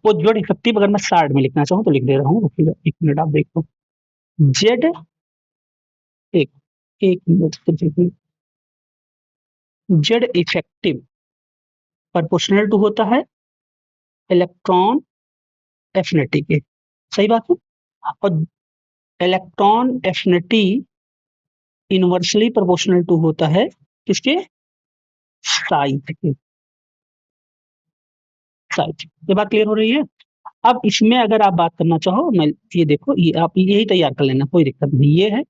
वो जेड इफेक्टिव, अगर मैं साइड में लिखना चाहूँ तो लिख दे रहा हूँ, एक मिनट आप देखो। जेड एक एक minute, Z effective proportional to होता है इलेक्ट्रॉन एफिनिटी के, सही बात है। और electron affinity inversely proportional to होता है किसके? साइज के, साइज। ये बात क्लियर हो रही है? अब इसमें अगर आप बात करना चाहो, मैं ये देखो, ये आप यही तैयार कर लेना, कोई दिक्कत नहीं, ये है,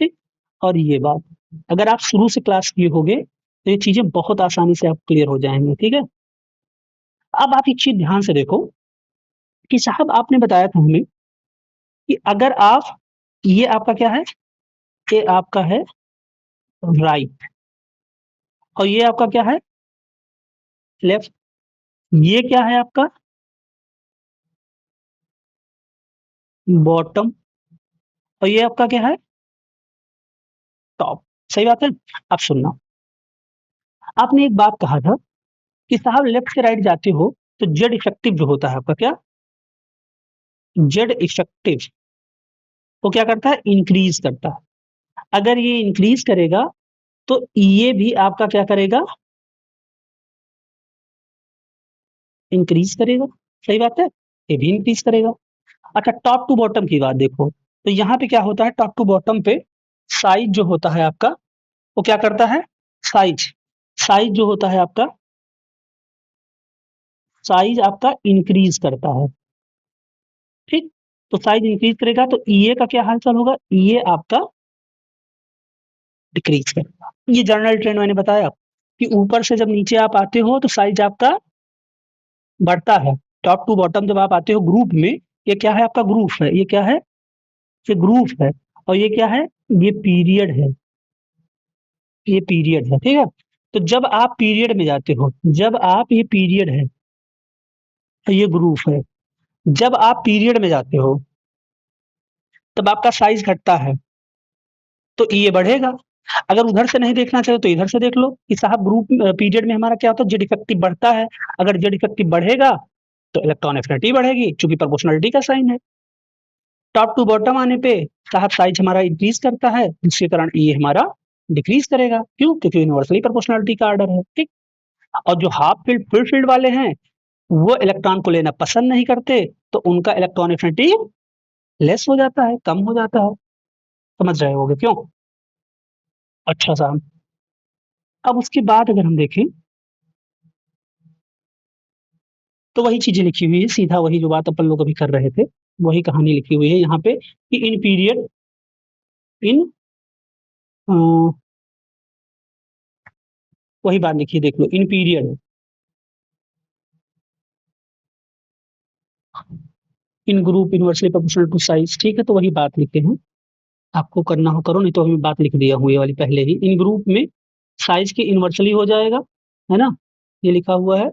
ठीक। और ये बात अगर आप शुरू से क्लास किए होगे तो ये चीजें बहुत आसानी से आप क्लियर हो जाएंगे, ठीक है। अब आप एक चीज ध्यान से देखो कि साहब आपने बताया था हमें कि अगर आप, ये आपका क्या है, ये आपका है राइट, और ये आपका क्या है, लेफ्ट। ये क्या है आपका, बॉटम, और ये आपका क्या है, टॉप। सही बात है। अब सुनना, आपने एक बात कहा था कि साहब लेफ्ट से राइट जाते हो तो जेड इफेक्टिव जो होता है आपका क्या, जेड इफेक्टिव, वो क्या करता है, इंक्रीज करता है। अगर ये इंक्रीज करेगा तो ये भी आपका क्या करेगा, इंक्रीज करेगा। सही बात है, ये भी इंक्रीज करेगा। अच्छा, टॉप टू बॉटम की बात देखो, तो यहाँ पे क्या होता है, टॉप टू बॉटम पे साइज जो होता है आपका, वो क्या करता है, साइज, साइज जो होता है आपका, साइज आपका इंक्रीज करता है, ठीक। तो साइज इंक्रीज करेगा तो ईए का क्या हालचाल होगा, ईए आपका डिक्रीज करेगा। ये जनरल ट्रेंड मैंने बताया कि ऊपर से जब नीचे आप आते हो तो साइज आपका बढ़ता है। टॉप टू बॉटम जब आप आते हो ग्रुप में, ये क्या है आपका, ग्रुप है, ये क्या है, ये ग्रुप है, और ये क्या है, ये पीरियड है, ये पीरियड है, ठीक है। तो जब आप पीरियड में जाते हो, जब आप, ये पीरियड है, ये ग्रुप है, जब आप पीरियड में जाते हो तब आपका साइज घटता है, तो ये बढ़ेगा। अगर उधर से नहीं देखना चाहे तो इधर से देख लो कि साहब ग्रुप पीरियड में हमारा क्या होता है, जेड इफेक्टिव बढ़ता है। अगर जेड इफेक्टिव बढ़ेगा तो इलेक्ट्रॉन एफिनिटी बढ़ेगी, चूंकि प्रोपोर्शनलिटी का साइन है। टॉप टू बॉटम आने पे साहब साइज हमारा इंक्रीज करता है, जिसके कारण ये हमारा डिक्रीज करेगा। क्यों? क्योंकि यूनिवर्सली प्रोपोर्शनलिटी का ऑर्डर है, ठीक। और जो हाफ फील्ड फुल फील्ड वाले हैं वो इलेक्ट्रॉन को लेना पसंद नहीं करते, तो उनका इलेक्ट्रॉन एफिनिटी लेस हो जाता है, कम हो जाता है। समझ रहे होगे क्यों? अच्छा साहब, अब उसके बाद अगर हम देखें तो वही चीजें लिखी हुई है, सीधा वही जो बात अपन लोग अभी कर रहे थे, वही कहानी लिखी हुई है यहाँ पे कि इन पीरियड इन वही बात लिखी है, देख लो। In period in group inversely proportional to size, ठीक है, तो वही बात लिखे हैं। आपको करना हो करो, नहीं तो अभी बात लिख दिया हूँ ये वाली पहले ही। इन ग्रुप में साइज के इनवर्सली हो जाएगा, है ना, ये लिखा हुआ है।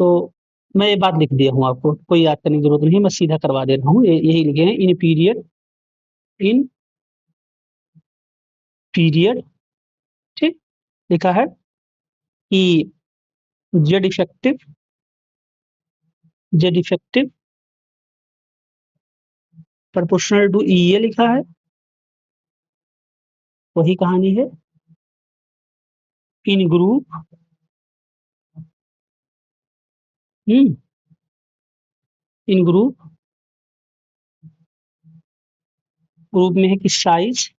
तो मैं ये बात लिख दिया हूँ, आपको कोई याद करने की जरूरत नहीं, मैं सीधा करवा दे रहा हूँ। यही लिखे हैं, इन पीरियड, ठीक, लिखा है कि जेड इफेक्टिव प्रोपोर्शनल टू ई, ये लिखा है, वही कहानी है। इन ग्रुप हम्म इन ग्रुप में है कि साइज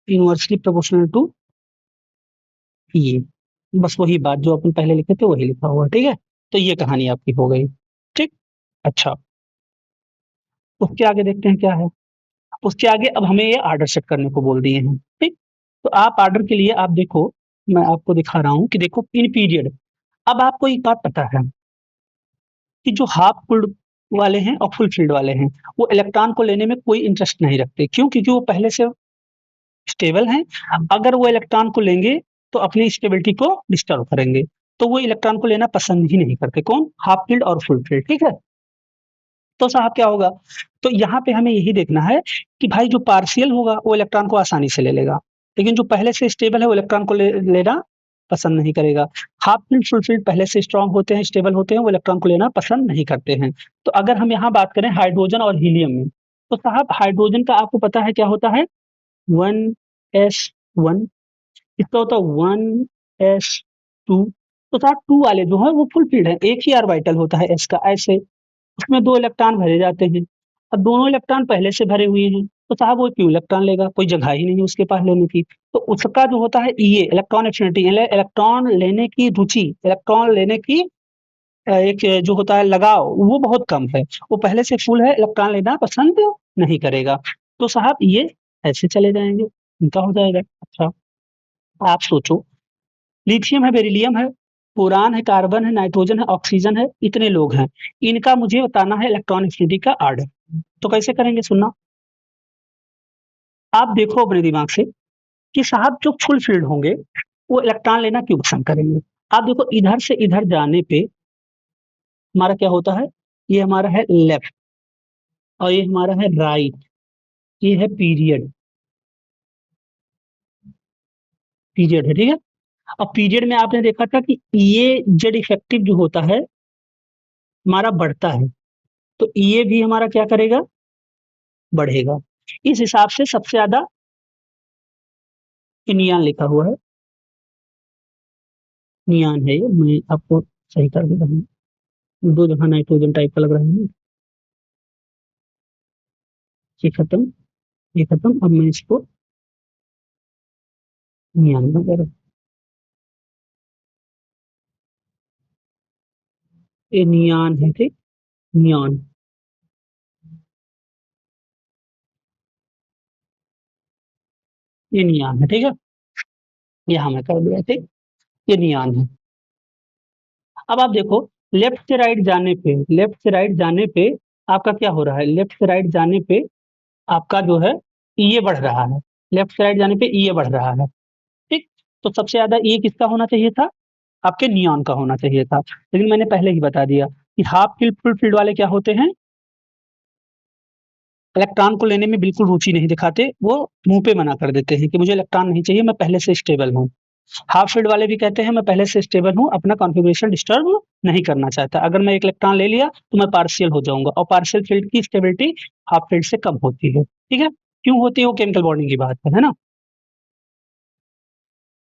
इनवर्सली प्रोपोर्शनल टू ये, बस वही बात जो अपन पहले लिखे थे वही लिखा हुआ है, ठीक है। तो ये कहानी आपकी हो गई, ठीक। अच्छा, उसके आगे देखते हैं क्या है। उसके आगे अब हमें ये ऑर्डर सेट करने को बोल दिए हैं, ठीक। तो आप ऑर्डर के लिए आप देखो, मैं आपको दिखा रहा हूँ कि देखो इन पीरियड। अब आपको एक बात पता है कि जो हाफ फुल्ड वाले हैं और फुल फील्ड वाले हैं, वो इलेक्ट्रॉन को लेने में कोई इंटरेस्ट नहीं रखते। क्यों? क्योंकि वो पहले से स्टेबल हैं। अगर वो इलेक्ट्रॉन को लेंगे तो अपनी स्टेबिलिटी को डिस्टर्ब करेंगे, तो वो इलेक्ट्रॉन को लेना पसंद ही नहीं करते। कौन? हाफ फील्ड और फुल फील्ड, ठीक है। तो साहब क्या होगा, तो यहाँ पे हमें यही देखना है कि भाई जो पार्शियल होगा वो इलेक्ट्रॉन को आसानी से ले लेगा, लेकिन जो पहले से स्टेबल है वो इलेक्ट्रॉन को लेना पसंद नहीं करेगा। हाफ फील्ड फुल फील्ड पहले से स्ट्रांग होते हैं, स्टेबल होते हैं, वो इलेक्ट्रॉन को लेना पसंद नहीं करते हैं। तो अगर हम यहाँ बात करें हाइड्रोजन और हीलियम में, तो साहब हाइड्रोजन का आपको पता है क्या होता है, 1s1, इसका होता है 1s2। तो साहब टू वाले जो है वो फुल फील्ड है, एक ही ऑर्बिटल होता है एस का, ऐसे उसमें 2 इलेक्ट्रॉन भरे जाते हैं। अब दोनों इलेक्ट्रॉन पहले से भरे हुए हैं, तो साहब वो क्यों इलेक्ट्रॉन लेगा? कोई जगह ही नहीं है उसके पास लेने की। तो उसका जो होता है ये इलेक्ट्रॉन एफिनिटी, इलेक्ट्रॉन लेने की रुचि, इलेक्ट्रॉन लेने की एक जो होता है लगाव, वो बहुत कम है। वो पहले से फुल है, इलेक्ट्रॉन लेना पसंद नहीं करेगा। तो साहब ये ऐसे चले जाएंगे, इनका हो जाएगा। अच्छा, आप सोचो, लिथियम है, बेरिलियम है, बोरान है, कार्बन है, नाइट्रोजन है, ऑक्सीजन है, इतने लोग हैं। इनका मुझे बताना है इलेक्ट्रॉन एफिनिटी का ऑर्डर। तो कैसे करेंगे, सुनना। आप देखो अपने दिमाग से कि साहब जो फुल फील्ड होंगे वो इलेक्ट्रॉन लेना क्यों पसंद करेंगे। आप देखो, इधर से इधर जाने पे हमारा क्या होता है, ये हमारा है लेफ्ट और ये हमारा है राइट, ये है पीरियड, पीरियड है, ठीक है। अब पीरियड में आपने देखा था कि ये जेड इफेक्टिव जो होता है हमारा बढ़ता है, तो ये भी हमारा क्या करेगा, बढ़ेगा। इस हिसाब से सबसे ज्यादा नियान लिखा हुआ है, नियान है ये, मैं आपको सही कर दे रहा हूँ। दो जगह नाइट्रोजन टाइप का लग रहा है ना। ये खत्म, ये खत्म, अब मैं इसको नियान में कर, ये नियान है, ठीक, नियान, ये नियान है, ठीक है। यहाँ मैं कर दिया, ठीक, ये नियान है। अब आप देखो, लेफ्ट से राइट जाने पे, लेफ्ट से राइट जाने पे आपका क्या हो रहा है, लेफ्ट से राइट जाने पे आपका जो है ये बढ़ रहा है, लेफ्ट से राइट जाने पे ये बढ़ रहा है, ठीक। तो सबसे ज्यादा ये किसका होना चाहिए था, आपके नियॉन का होना चाहिए था, लेकिन मैंने पहले ही बता दिया कि हाफ फील्ड फुल फील्ड वाले क्या होते हैं, इलेक्ट्रॉन को लेने में बिल्कुल रुचि नहीं दिखाते, वो मुंह पे मना कर देते हैं कि मुझे इलेक्ट्रॉन नहीं चाहिए, मैं पहले से स्टेबल हूँ। हाफ फील्ड वाले भी कहते हैं मैं पहले से स्टेबल हूँ, अपना कॉन्फ़िगरेशन डिस्टर्ब नहीं करना चाहता, अगर मैं एक इलेक्ट्रॉन ले लिया तो मैं पार्शियल हो जाऊंगा, और पार्शियल फील्ड की स्टेबिलिटी हाफ फील्ड से कम होती है। ठीक है, क्यों होती है वो केमिकल बॉन्डिंग की बात है ना।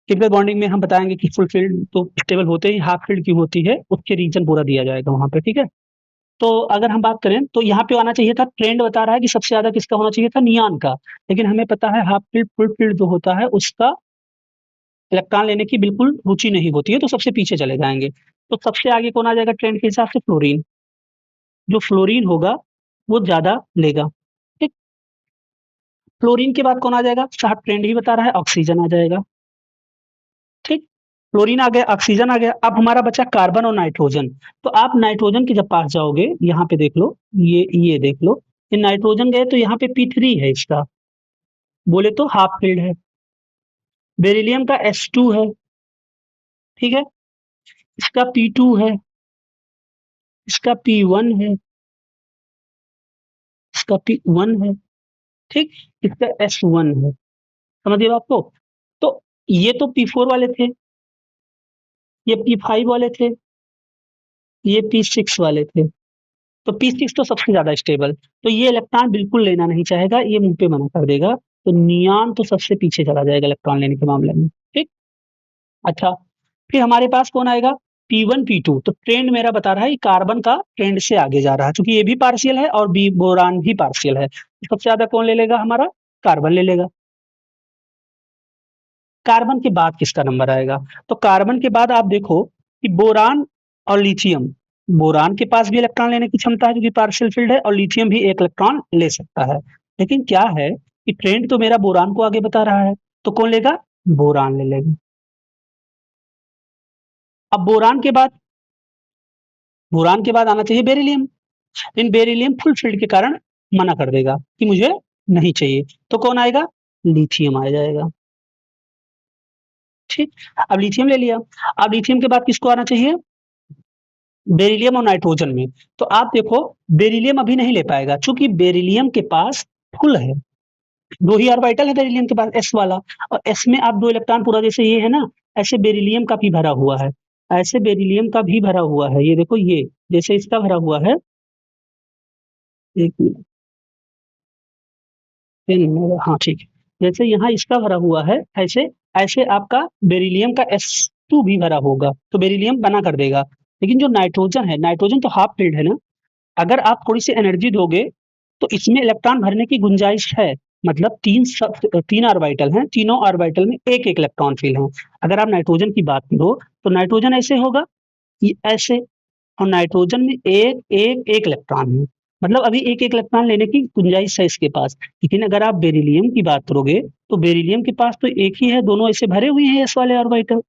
केमिकल बॉन्डिंग में हम बताएंगे कि फुल फील्ड तो स्टेबल होते ही, हाफ फील्ड क्यों होती है उसके रीजन पूरा दिया जाएगा वहां पे। ठीक है, तो अगर हम बात करें तो यहाँ पे आना चाहिए था, ट्रेंड बता रहा है कि सबसे ज्यादा किसका होना चाहिए था, नियॉन का, लेकिन हमें पता है हाफ फील्ड फुल फील्ड जो होता है उसका इलेक्ट्रॉन लेने की बिल्कुल रुचि नहीं होती है, तो सबसे पीछे चले जाएंगे। तो सबसे आगे कौन आ जाएगा ट्रेंड के हिसाब से, फ्लोरीन। जो फ्लोरीन होगा वो ज्यादा लेगा। ठीक, फ्लोरीन के बाद कौन आ जाएगा, साहब ट्रेंड ही बता रहा है, ऑक्सीजन आ जाएगा। ठीक, फ्लोरीन आ गया, ऑक्सीजन आ गया, अब हमारा बचा कार्बन और नाइट्रोजन। तो आप नाइट्रोजन के जब पास जाओगे, यहाँ पे देख लो, ये देख लो, ये नाइट्रोजन गए तो यहाँ पे P3 है इसका, बोले तो हाफ फील्ड है। बेरिलियम का S2 है, ठीक है, इसका P2 है, इसका P1 है, इसका P1 है, ठीक, इसका S1 है। समझिए बात को। तो ये तो P4 वाले थे, ये P5 वाले थे, ये P6 वाले थे। तो P6 तो सबसे ज्यादा स्टेबल, तो ये इलेक्ट्रॉन बिल्कुल लेना नहीं चाहेगा, ये मुंह पे मना कर देगा। तो नियॉन तो सबसे पीछे चला जाएगा इलेक्ट्रॉन लेने के मामले में। ठीक, अच्छा, फिर हमारे पास कौन आएगा, P1 P2। तो ट्रेंड मेरा बता रहा है कि कार्बन का ट्रेंड से आगे जा रहा है, क्योंकि ये भी पार्शियल है और बी बोरान भी पार्शियल है, तो सबसे ज्यादा कौन ले लेगा, हमारा कार्बन ले लेगा। कार्बन के बाद किसका नंबर आएगा, तो कार्बन के बाद आप देखो कि बोरान और लिथियम। बोरान के पास भी इलेक्ट्रॉन लेने की क्षमता है क्योंकि पार्शियल फील्ड है, और लिथियम भी एक इलेक्ट्रॉन ले सकता है। लेकिन क्या है कि ट्रेंड तो मेरा बोरान को आगे बता रहा है, तो कौन लेगा, बोरान ले लेगा। अब बोरान के बाद आना चाहिए बेरिलियम, लेकिन बेरिलियम फुल फील्ड के कारण मना कर देगा कि मुझे नहीं चाहिए, तो कौन आएगा, लिथियम आ जाएगा। ठीक, अब लिथियम ले लिया, अब लिथियम के बाद किसको आना चाहिए, बेरिलियम और नाइट्रोजन में। तो आप देखो, बेरिलियम अभी नहीं ले पाएगा, चूंकि बेरिलियम के पास फुल है, दो ही ऑर्बिटल है बेरिलियम के पास, एस वाला, और एस में आप दो इलेक्ट्रॉन पूरा, जैसे ये है ना, ऐसे बेरिलियम का भी भरा हुआ है, ऐसे बेरिलियम का भी भरा हुआ है, ये देखो, ये जैसे इसका भरा हुआ है, एक मिनट, हाँ ठीक है, जैसे यहाँ इसका भरा हुआ है, ऐसे ऐसे आपका बेरिलियम का S2 भी भरा होगा, तो बेरिलियम बना कर देगा। लेकिन जो नाइट्रोजन है, नाइट्रोजन तो हाफ फील्ड है ना, अगर आप थोड़ी सी एनर्जी दोगे तो इसमें इलेक्ट्रॉन भरने की गुंजाइश है। मतलब तीन ऑर्बिटल हैं, तीनों ऑर्बिटल में एक एक इलेक्ट्रॉन फिल है। अगर आप नाइट्रोजन की बात करो तो नाइट्रोजन ऐसे होगा, ये ऐसे, और नाइट्रोजन में एक एक एक इलेक्ट्रॉन है, मतलब अभी एक एक इलेक्ट्रॉन लेने की गुंजाइश है इसके पास। लेकिन अगर आप बेरिलियम की बात करोगे तो बेरिलियम के पास तो एक ही है, दोनों ऐसे भरे हुए हैं एस वाले ऑर्बिटल,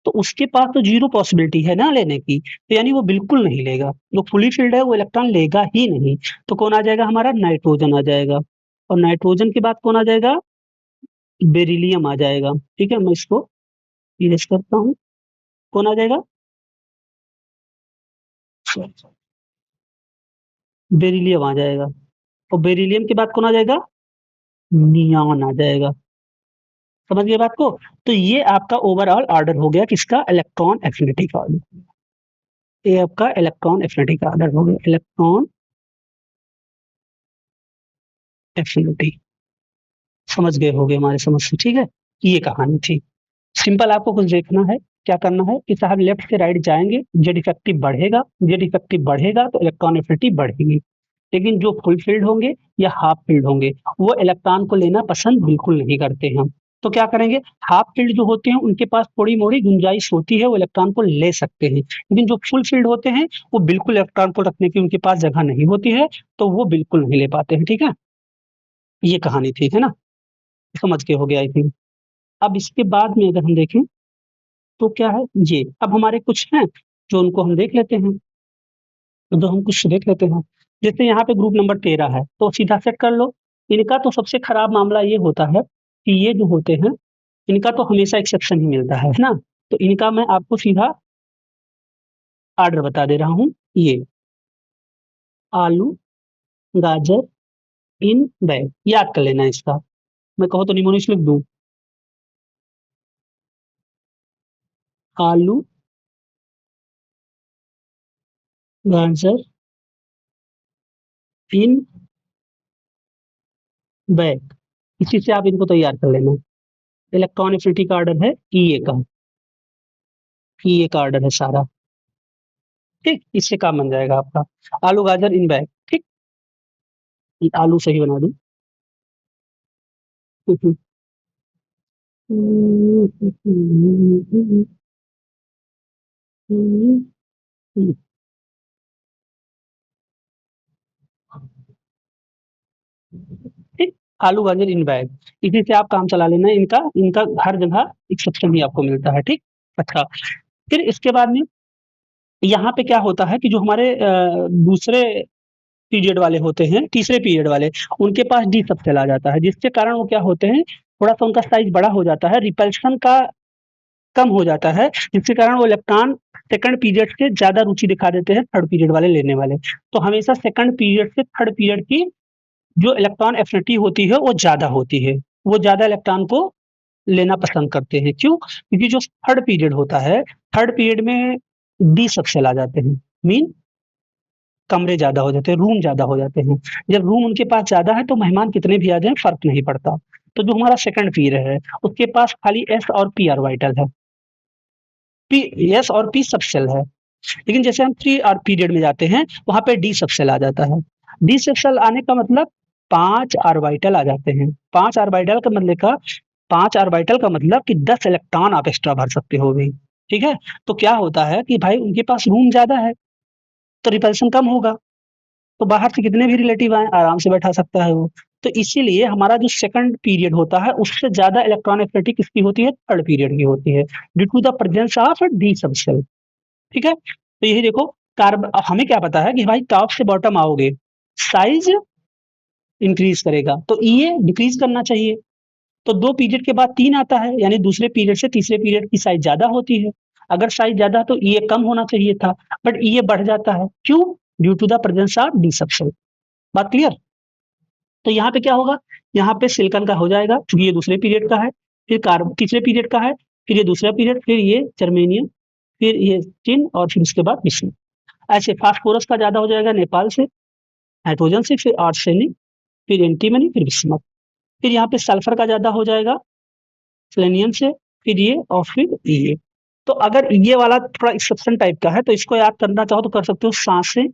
तो उसके पास तो जीरो पॉसिबिलिटी है ना लेने की, तो यानी वो बिल्कुल नहीं लेगा, जो फुली फील्ड है वो इलेक्ट्रॉन लेगा ही नहीं। तो कौन आ जाएगा, हमारा नाइट्रोजन आ जाएगा, और नाइट्रोजन के बाद कौन आ जाएगा, बेरिलियम आ जाएगा। ठीक है, मैं इसको इरेज करता हूँ, कौन आ जाएगा, बेरिलियम आ जाएगा, और बेरिलियम के बाद कौन आ जाएगा, नियॉन आ जाएगा। समझ गए बात को। तो ये आपका ओवरऑल ऑर्डर हो गया किसका, इलेक्ट्रॉन एफिनिटी का ऑर्डर। ये आपका इलेक्ट्रॉन एफिनिटी का ऑर्डर हो गया, इलेक्ट्रॉन एफिनिटी। समझ गए होगे हमारे समझ से। ठीक है, ये कहानी थी, सिंपल, आपको कुछ देखना है, क्या करना है कि साहब लेफ्ट से राइट जाएंगे, जेड इफेक्टिव बढ़ेगा, जेड इफेक्टिव बढ़ेगा तो इलेक्ट्रॉन एफिनिटी बढ़ेगी। लेकिन जो फुल फील्ड होंगे या हाफ फील्ड होंगे वो इलेक्ट्रॉन को लेना पसंद बिल्कुल नहीं करते हैं। तो क्या करेंगे, हाफ फील्ड जो होते हैं उनके पास थोड़ी मोड़ी गुंजाइश होती है, वो इलेक्ट्रॉन को ले सकते हैं, लेकिन जो फुल फील्ड होते हैं वो बिल्कुल इलेक्ट्रॉन को रखने की उनके पास जगह नहीं होती है, तो वो बिल्कुल नहीं ले पाते हैं। ठीक है, ये कहानी थी, है ना, समझ के हो गया आई थिंक। अब इसके बाद में अगर हम देखें तो क्या है, ये अब हमारे कुछ हैं जो उनको हम देख लेते हैं, जो हम कुछ देख लेते हैं। जैसे यहाँ पे ग्रुप नंबर 13 है, तो सीधा सेट कर लो। इनका तो सबसे खराब मामला ये होता है कि ये जो होते हैं इनका तो हमेशा एक्सेप्शन ही मिलता है ना। तो इनका मैं आपको सीधा ऑर्डर बता दे रहा हूँ, ये आलू गाजर इन बैग, याद कर लेना इसका। मैं कहो तो निमोनिक्स लिख दूं। आलू गाजर इन बैग, इसी से आप इनको तैयार कर लेना। इलेक्ट्रॉन एफिनिटी का ऑर्डर है ईए का, ईए का ऑर्डर है सारा। ठीक, इससे काम बन जाएगा आपका। आलू गाजर इन बैग। ठीक, आलू सही बना दूं। ठीक, आलू गाजर इन बैग, इसी से आप काम चला लेना। इनका इनका हर जगह एक्सेप्शन ही आपको मिलता है। ठीक, अच्छा, फिर इसके बाद में यहाँ पे क्या होता है कि जो हमारे दूसरे पीरियड वाले होते हैं, तीसरे पीरियड वाले, उनके पास डी सबसेल आ जाता है, जिसके कारण वो क्या होते हैं, थोड़ा सा उनका साइज बड़ा हो जाता है, रिपल्शन का कम हो जाता है, जिसके कारण वो इलेक्ट्रॉन सेकंड पीरियड से ज्यादा रुचि दिखा देते हैं थर्ड पीरियड वाले लेने वाले। तो हमेशा सेकंड पीरियड से थर्ड पीरियड की जो इलेक्ट्रॉन एफिनिटी होती है वो ज्यादा होती है, वो ज्यादा इलेक्ट्रॉन को लेना पसंद करते हैं। क्यों? क्योंकि जो थर्ड पीरियड होता है, थर्ड पीरियड में डी सबसेल आ जाते हैं, मीन कमरे ज्यादा हो जाते हैं, रूम ज्यादा हो जाते हैं। जब रूम उनके पास ज्यादा है तो मेहमान कितने भी आ जाए फर्क नहीं पड़ता। तो जो हमारा सेकंड पीरियड है उसके पास खाली एस और पी ऑर्बिटल है, पी, एस और पी सबसेल है। लेकिन जैसे हम थ्री आर पीरियड में जाते हैं वहां पे डी सबसेल आ जाता है। डी सबसेल आने का मतलब 5 ऑर्बिटल आ जाते हैं। 5 ऑर्बिटल का मतलब का 5 ऑर्बिटल का मतलब कि 10 इलेक्ट्रॉन आप एक्स्ट्रा भर सकते हो भी। ठीक है, तो क्या होता है कि भाई उनके पास रूम ज्यादा है तो रिपल्सन कम होगा, तो बाहर से कितने भी रिलेटिव आए आराम से बैठा सकता है वो। तो इसीलिए हमारा जो सेकंड पीरियड होता है उससे ज्यादा इलेक्ट्रॉन एफिनिटी किसकी होती है, थर्ड पीरियड की होती है, due to the presence of D subshell. ठीक है, तो यही देखो, कार्बन, अब हमें क्या पता है कि भाई टॉप से बॉटम आओगे साइज इंक्रीज करेगा तो ये डिक्रीज करना चाहिए। तो 2 पीरियड के बाद 3 आता है, यानी दूसरे पीरियड से तीसरे पीरियड की साइज ज्यादा होती है। अगर साइज ज्यादा है तो ये कम होना चाहिए था, बट ये बढ़ जाता है। क्यों? Due to the presence of D subshell. बात क्लियर? तो यहाँ पे क्या होगा, यहाँ पे सिलिकॉन का हो जाएगा क्योंकि ये दूसरे पीरियड का है, फिर कार्बन तीसरे पीरियड का है, फिर ये दूसरा पीरियड, फिर ये जर्मेनियम, फिर ये टिन और फिर उसके बाद विष्णु। ऐसे फास्फोरस का ज्यादा हो जाएगा नेपाल से, नाइट्रोजन से, फिर आर्सेनिक, फिर एंटीमनी, फिर बिस्मथ। फिर यहाँ पे सल्फर का ज्यादा हो जाएगा सेलेनियम से, फिर ये और फिर ये। तो अगर ये वाला थोड़ा एक्सेप्शन टाइप का है तो इसको याद करना चाहो तो कर सकते हो, सांसे,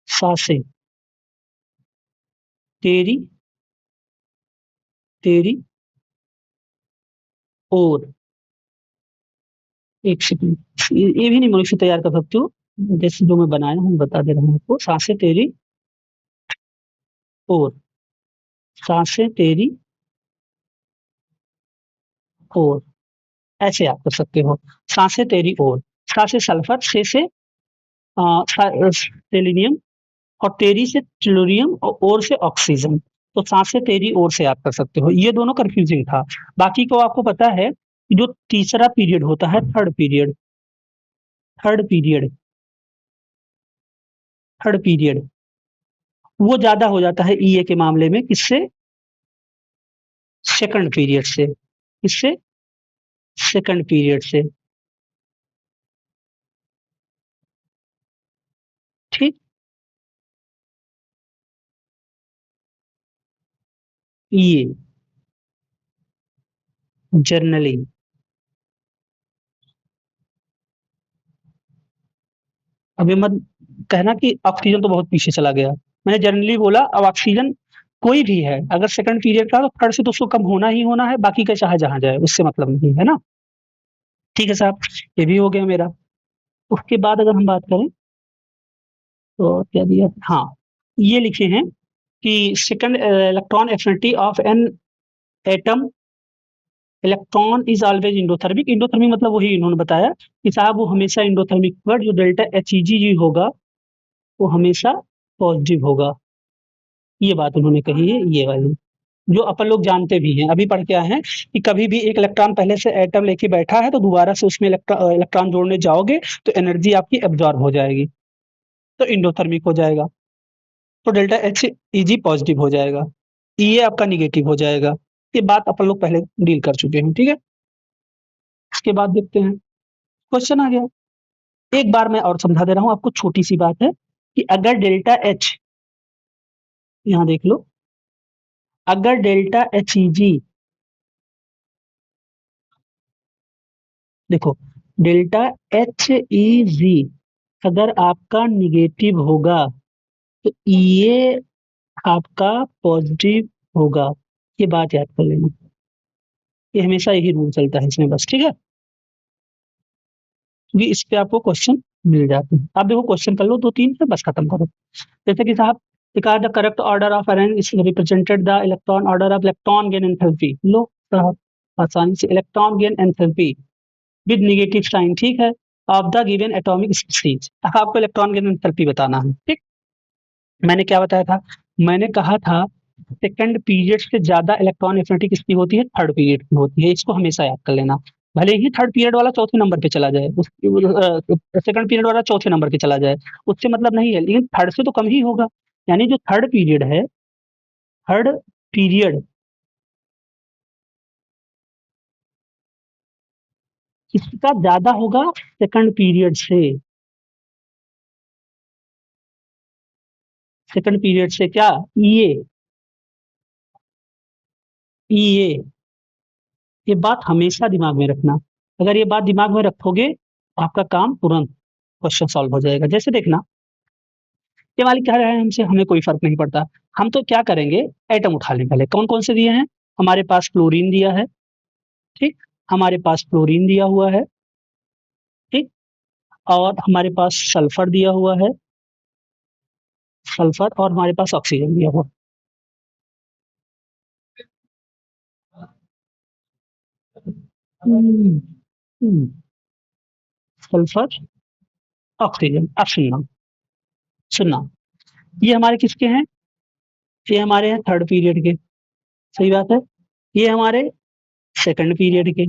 सांसे तेरी, तेरी और, एक सेकंड, ये भी निमोनिक से तैयार कर सकते हो, जैसे जो मैं बनाया हूँ बता दे रहा हूँ आपको। सांसे तेरी और, सांसे तेरी और, ऐसे आप कर सकते हो, सांसे तेरी और। सा से सल्फर, से सेलेनियम, और तेरी से टेलोरियम और ओर से ऑक्सीजन। तो सांसे तेरी ओर से आप कर सकते हो, ये दोनों कंफ्यूजिंग था। बाकी को आपको पता है कि जो तीसरा पीरियड होता है, third period, third period, third period, वो ज्यादा हो जाता है ईए के मामले में, किससे, सेकंड पीरियड से, किससे, सेकंड पीरियड से। ठीक, ये जर्नली, अभी मत कहना कि ऑक्सीजन तो बहुत पीछे चला गया, मैंने जनरली बोला। अब ऑक्सीजन कोई भी है अगर सेकंड पीरियड का तो थर्ड से तो उसको कम होना ही होना है, बाकी का चाहे जहां जाए उससे मतलब नहीं है ना। ठीक है साहब, ये भी हो गया मेरा। उसके बाद अगर हम बात करें तो क्या दिया, हाँ, ये लिखे हैं कि second electron affinity of an atom, electron is always endothermic. Endothermic मतलब वही इन्होंने बताया कि साहब वो हमेशा इंडोथर्मिक पर जो डेल्टा एच ई जी होगा वो हमेशा पॉजिटिव होगा। ये बात उन्होंने कही है, ये वाली जो अपन लोग जानते भी हैं, अभी पढ़ के आए हैं कि कभी भी एक इलेक्ट्रॉन पहले से एटम लेके बैठा है तो दोबारा से उसमें इलेक्ट्रॉन जोड़ने जाओगे तो एनर्जी आपकी एब्जॉर्ब हो जाएगी। तो इंडोथर्मिक हो जाएगा। तो डेल्टा एच Eg पॉजिटिव हो जाएगा, Ea आपका निगेटिव हो जाएगा। ये बात अपन लोग पहले डील कर चुके हैं, ठीक है। इसके बाद देखते हैं, क्वेश्चन आ गया। एक बार मैं और समझा दे रहा हूं आपको, छोटी सी बात है कि अगर डेल्टा एच, यहां देख लो, अगर डेल्टा एच Eg, देखो डेल्टा एच Eg अगर आपका निगेटिव होगा तो ये आपका पॉजिटिव होगा। ये बात याद कर लेना, ये हमेशा यही रूल चलता है इसमें बस, ठीक है। क्योंकि इस पे आपको क्वेश्चन मिल जाते हैं। आप देखो क्वेश्चन कर लो 2-3 से, बस खत्म करो। जैसे कि साहब, because the correct order of arrange is represented the electron order of electron gain enthalpy। लो साहब, आसानी से electron gain enthalpy with negative sign, ठीक है, of the given atomic species. आपको इलेक्ट्रॉन गेन एंथैल्पी बताना है, ठीक। मैंने क्या बताया था, मैंने कहा था सेकंड पीरियड से ज्यादा इलेक्ट्रॉन एफिनिटी किसकी होती है, थर्ड पीरियड की होती है। इसको हमेशा याद कर लेना। भले ही थर्ड पीरियड वाला चौथे नंबर पे चला जाए, सेकंड पीरियड वाला चौथे नंबर पे चला जाए, उससे मतलब नहीं है, लेकिन थर्ड से तो कम ही होगा। यानी जो थर्ड पीरियड है, थर्ड पीरियड किसका ज्यादा होगा, सेकंड पीरियड से। सेकंड पीरियड से क्या, ये ये ये बात हमेशा दिमाग में रखना। अगर ये बात दिमाग में रखोगे, आपका काम तुरंत क्वेश्चन सॉल्व हो जाएगा। जैसे देखना, ये मालिक कह रहे हैं हमसे, हमें कोई फर्क नहीं पड़ता। हम तो क्या करेंगे, एटम उठा लें पहले। कौन कौन से दिए हैं, हमारे पास क्लोरीन दिया है, ठीक, हमारे पास फ्लोरीन दिया हुआ है, ठीक, और हमारे पास सल्फर दिया हुआ है, सल्फर, और हमारे पास ऑक्सीजन दिया हुआ। हम्म, हम्म, सल्फर, ऑक्सीजन। अब सुनना, सुनना, ये हमारे किसके हैं, ये हमारे हैं थर्ड पीरियड के, सही बात है। ये हमारे सेकंड पीरियड के,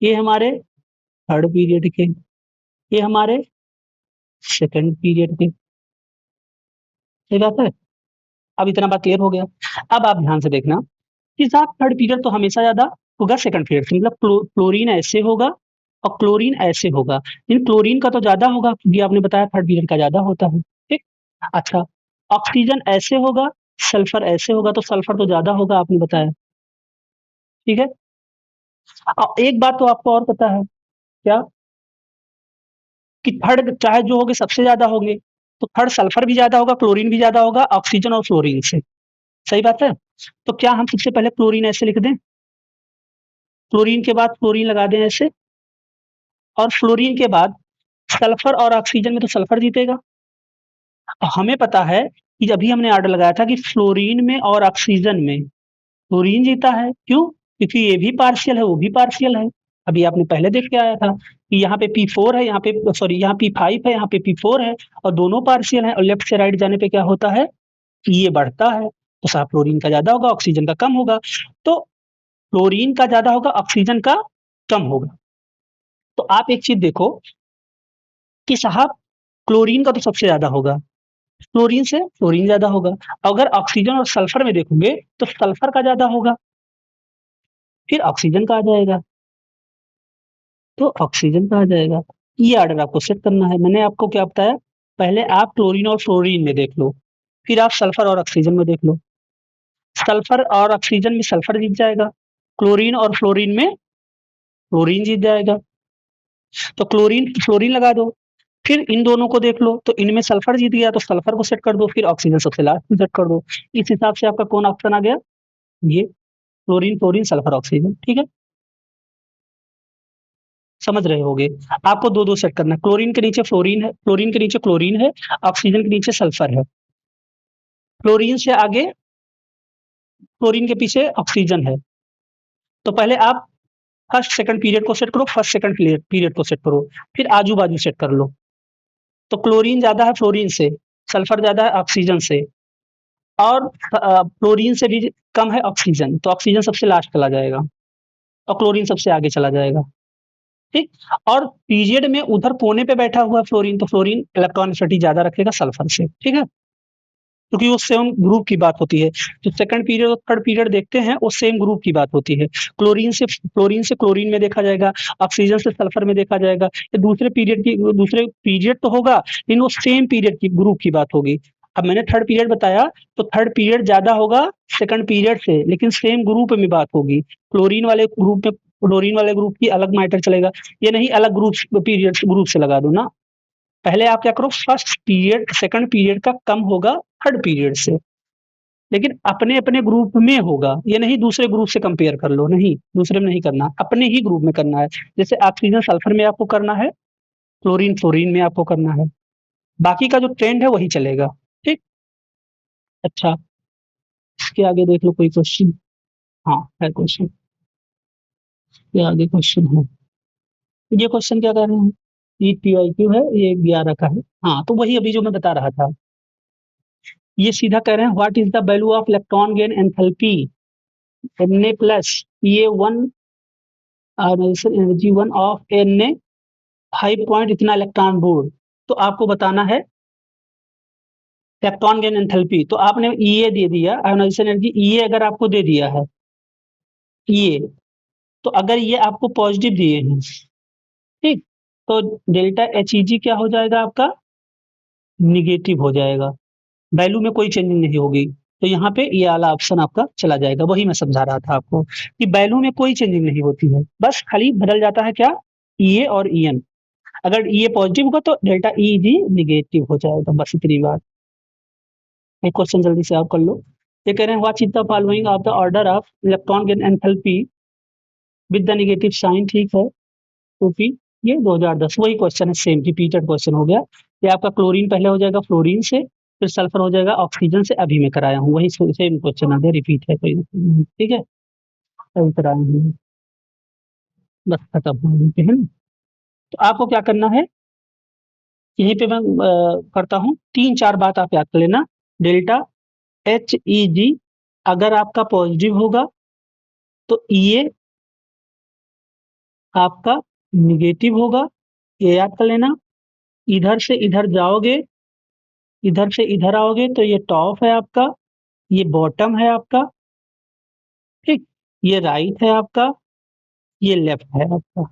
ये हमारे थर्ड पीरियड के, ये हमारे सेकंड पीरियड के, सही बात है। अब इतना बात क्लियर हो गया। अब आप ध्यान से देखना कि साहब थर्ड पीरियड तो हमेशा ज्यादा होगा सेकंड पीरियड से, मतलब क्लोरीन ऐसे होगा और क्लोरीन ऐसे होगा, लेकिन क्लोरीन का तो ज्यादा होगा क्योंकि आपने बताया थर्ड पीरियड का ज्यादा होता है, ठीक। अच्छा, ऑक्सीजन ऐसे होगा, सल्फर ऐसे होगा, तो सल्फर तो ज्यादा होगा आपने बताया, ठीक है। एक बात तो आपको और पता है, क्या, कि थर्ड चाहे जो होगे सबसे ज्यादा होंगे, तो थर्ड सल्फर भी ज्यादा होगा, क्लोरीन भी ज्यादा होगा ऑक्सीजन और फ्लोरीन से, सही बात है। तो क्या हम सबसे पहले क्लोरीन ऐसे लिख दें, क्लोरीन के बाद फ्लोरीन लगा दें ऐसे, और फ्लोरीन के बाद सल्फर और ऑक्सीजन में तो सल्फर जीतेगा। हमें पता है कि अभी हमने ऑर्डर लगाया था कि फ्लोरीन में और ऑक्सीजन में फ्लोरीन जीता है, क्यों, क्योंकि ये भी पार्शियल है, वो भी पार्शियल है। अभी आपने पहले देख के आया था कि यहाँ पे P4 है, यहाँ पे सॉरी यहाँ P5 है, यहाँ पे P4 है, और दोनों पार्शियल है, और लेफ्ट से राइट जाने पे क्या होता है, ये बढ़ता है। तो साहब फ्लोरीन का ज्यादा होगा, ऑक्सीजन का कम होगा। तो फ्लोरीन का ज्यादा होगा, ऑक्सीजन का कम होगा। तो आप एक चीज देखो कि साहब क्लोरीन का तो सबसे ज्यादा होगा, फ्लोरीन से फ्लोरीन ज्यादा होगा। अगर ऑक्सीजन और सल्फर में देखोगे तो सल्फर का ज्यादा होगा, फिर ऑक्सीजन का आ जाएगा, तो ऑक्सीजन का आ जाएगा। ये ऑर्डर आपको सेट करना है। मैंने आपको क्या बताया, पहले आप क्लोरीन और फ्लोरीन में देख लो, फिर आप सल्फर और ऑक्सीजन में देख लो। सल्फर और ऑक्सीजन में सल्फर जीत जाएगा, क्लोरीन और फ्लोरीन में फ्लोरीन जीत जाएगा। तो क्लोरीन फ्लोरीन लगा दो, फिर इन दोनों को देख लो, तो इनमें सल्फर जीत गया तो सल्फर को सेट कर दो, फिर ऑक्सीजन सबसे लास्ट में सेट कर दो। इस हिसाब से आपका कौन ऑप्शन आ गया, ये क्लोरीन फ्लोरीन सल्फर ऑक्सीजन, ठीक है। समझ रहे होगे। आपको दो दो सेट करना है, क्लोरीन के नीचे फ्लोरीन है, फ्लोरीन के नीचे क्लोरीन है, ऑक्सीजन के नीचे सल्फर है, फ्लोरीन से आगे क्लोरीन के पीछे ऑक्सीजन है। तो पहले आप फर्स्ट सेकंड पीरियड को सेट करो, फर्स्ट सेकंड पीरियड को सेट करो, फिर आजू बाजू सेट कर लो। तो क्लोरीन ज्यादा है फ्लोरीन से, सल्फर ज्यादा है ऑक्सीजन से, और फ्लोरीन से भी कम है ऑक्सीजन, तो ऑक्सीजन सबसे लास्ट चला जाएगा और क्लोरीन सबसे आगे चला जाएगा। ठीक। और पीरियड में उधर कोने पे बैठा हुआ है फ्लोरीन, तो फ्लोरीन इलेक्ट्रॉन एफिनिटी ज्यादा रखेगा सल्फर से, ठीक है, क्योंकि वो सेम ग्रुप की बात होती है। जो सेकंड पीरियड और थर्ड पीरियड देखते हैं वो सेम ग्रुप की बात होती है। क्लोरीन से क्लोरीन में देखा जाएगा, ऑक्सीजन से सल्फर में देखा जाएगा। ये दूसरे पीरियड तो होगा, लेकिन वो सेम पीरियड की ग्रुप की बात होगी। अब मैंने थर्ड पीरियड बताया, तो थर्ड पीरियड ज्यादा होगा सेकंड पीरियड से, लेकिन सेम ग्रुप में बात होगी। क्लोरीन वाले ग्रुप की अलग मैटर चलेगा। ये नहीं अलग ग्रुप से लगा दो ना। पहले आप क्या करो, फर्स्ट पीरियड सेकंड पीरियड का कम होगा थर्ड पीरियड से, लेकिन अपने अपने ग्रुप में होगा। ये नहीं दूसरे ग्रुप से कंपेयर कर लो, नहीं, दूसरे में नहीं करना, अपने ही ग्रुप में करना है। जैसे ऑक्सीजन सल्फर में आपको करना है, क्लोरीन फ्लोरीन में आपको करना है। बाकी का जो ट्रेंड है वही चलेगा। ठीक। अच्छा, इसके आगे देख लो कोई क्वेश्चन। हाँ है क्वेश्चन, ये आगे क्वेश्चन है। ये क्वेश्चन क्या कर रहे हैं, ये पीआईक्यू है, ये 11 का है। हाँ, तो वही अभी जो मैं बता रहा था। ये सीधा कह रहे हैं what is the value of electron gain enthalpy Na plus ये 1 एनर्जी 1 ऑफ Na 5 पॉइंट इतना इलेक्ट्रॉन वोल्ट। तो आपको बताना है इलेक्ट्रॉन गेन एंथैल्पी। तो आपने E दे दिया, आयोनाइजेशन एनर्जी E अगर आपको दे दिया है E, तो अगर ये आपको पॉजिटिव दिए हैं, ठीक, तो डेल्टा HEG क्या हो जाएगा आपका, निगेटिव हो जाएगा। वैल्यू में कोई चेंजिंग नहीं होगी। तो यहाँ पे ये वाला ऑप्शन आपका चला जाएगा। वही मैं समझा रहा था आपको कि वैल्यू में कोई चेंजिंग नहीं होती है, बस खाली बदल जाता है क्या, E और En। अगर E पॉजिटिव होगा तो डेल्टा EG निगेटिव हो जाएगा, बस इतनी बात। एक क्वेश्चन जल्दी से आप कर लो। ये कह रहे हैं what is the following of the order of electron gain enthalpy with the negative sign, ठीक है, क्योंकि ये 2010 वही क्वेश्चन है, सेम रिपीटेड क्वेश्चन हो गया। ये आपका क्लोरीन पहले हो जाएगा फ्लोरीन से, फिर सल्फर हो जाएगा ऑक्सीजन से। अभी मैं कराया हूँ वही सेम क्वेश्चन आ गया, रिपीट है कोई नहीं, ठीक है, अभी कराया हूँ, बस खत्म हो गई है ना। तो आपको क्या करना है, यहीं पे मैं करता हूँ, 3-4 बात आप याद कर लेना। डेल्टा HEG अगर आपका पॉजिटिव होगा तो ये आपका निगेटिव होगा, ये याद कर लेना। इधर से इधर जाओगे, इधर से इधर आओगे तो ये टॉप है आपका, ये बॉटम है आपका, ठीक, ये राइट है आपका, ये लेफ्ट है आपका।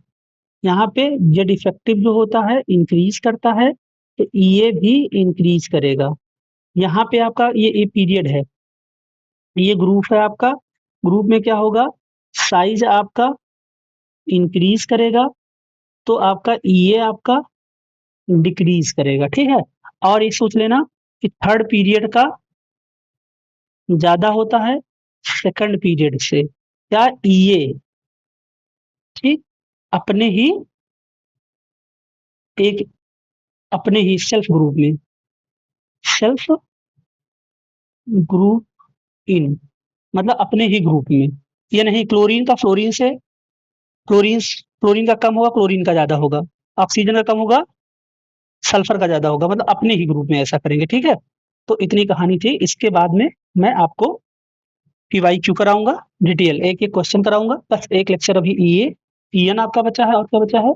यहाँ पे जेड इफेक्टिव जो होता है इंक्रीज करता है, तो ये भी इंक्रीज करेगा। यहाँ पे आपका ये पीरियड है, ये ग्रुप है आपका। ग्रुप में क्या होगा, साइज आपका इंक्रीज करेगा, तो आपका ये आपका डिक्रीज करेगा, ठीक है। और ये सोच लेना कि थर्ड पीरियड का ज्यादा होता है सेकंड पीरियड से, क्या ये, ठीक, अपने ही एक अपने ही सेल्फ ग्रुप में, सेल्फ ग्रुप इन, मतलब अपने ही ग्रुप में। ये नहीं क्लोरीन का फ्लोरीन से, क्लोरीन क्लोरीन का कम होगा क्लोरीन का ज्यादा होगा, ऑक्सीजन का कम होगा सल्फर का ज्यादा होगा, मतलब अपने ही ग्रुप में ऐसा करेंगे, ठीक है। तो इतनी कहानी थी। इसके बाद में मैं आपको PYQ कराऊंगा, डिटेल एक एक क्वेश्चन कराऊंगा। बस एक लेक्चर अभी EN आपका बचा है, और क्या बचा है,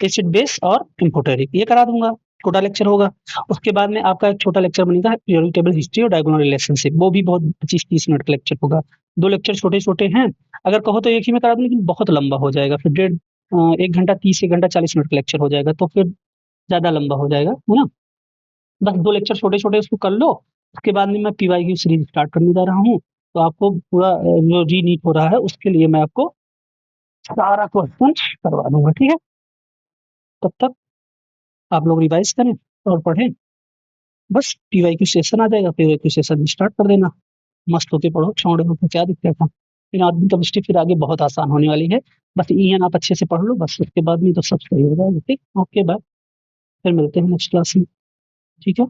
एसिड बेस और इम्फोटेरिक, ये करा दूंगा, छोटा लेक्चर होगा। उसके बाद में आपका एक छोटा लेक्चर बनेगा पीरियोडिक टेबल हिस्ट्री और डायगोनल रिलेशनशिप, वो भी बहुत 25-30 मिनट का लेक्चर होगा। 2 लेक्चर छोटे छोटे हैं, अगर कहो तो एक ही में करा दूं, लेकिन बहुत लंबा हो जाएगा, फिर 1 घंटा 30 1 घंटा 40 मिनट का लेक्चर हो जाएगा, तो फिर ज्यादा लंबा हो जाएगा, है ना। बस 2 लेक्चर छोटे छोटे उसको कर लो। उसके बाद में मैं PYQ सीरीज स्टार्ट करने जा रहा हूँ। तो आपको पूरा जो री नीट हो रहा है उसके लिए मैं आपको सारा क्वेश्चन करवा दूंगा, ठीक है। तब तक आप लोग रिवाइज करें और पढ़ें। बस PYQ सेशन आ जाएगा, PYQ सेशन स्टार्ट कर देना, मस्त होके पढ़ो, छौड़े होके, क्या दिक्कत है। फिर आदमी केमिस्ट्री फिर आगे बहुत आसान होने वाली है। बस EN आप अच्छे से पढ़ लो, बस उसके बाद में तो सब सही हो जाएगा, ठीक। ओके बाय, फिर मिलते हैं नेक्स्ट क्लास में, ठीक है।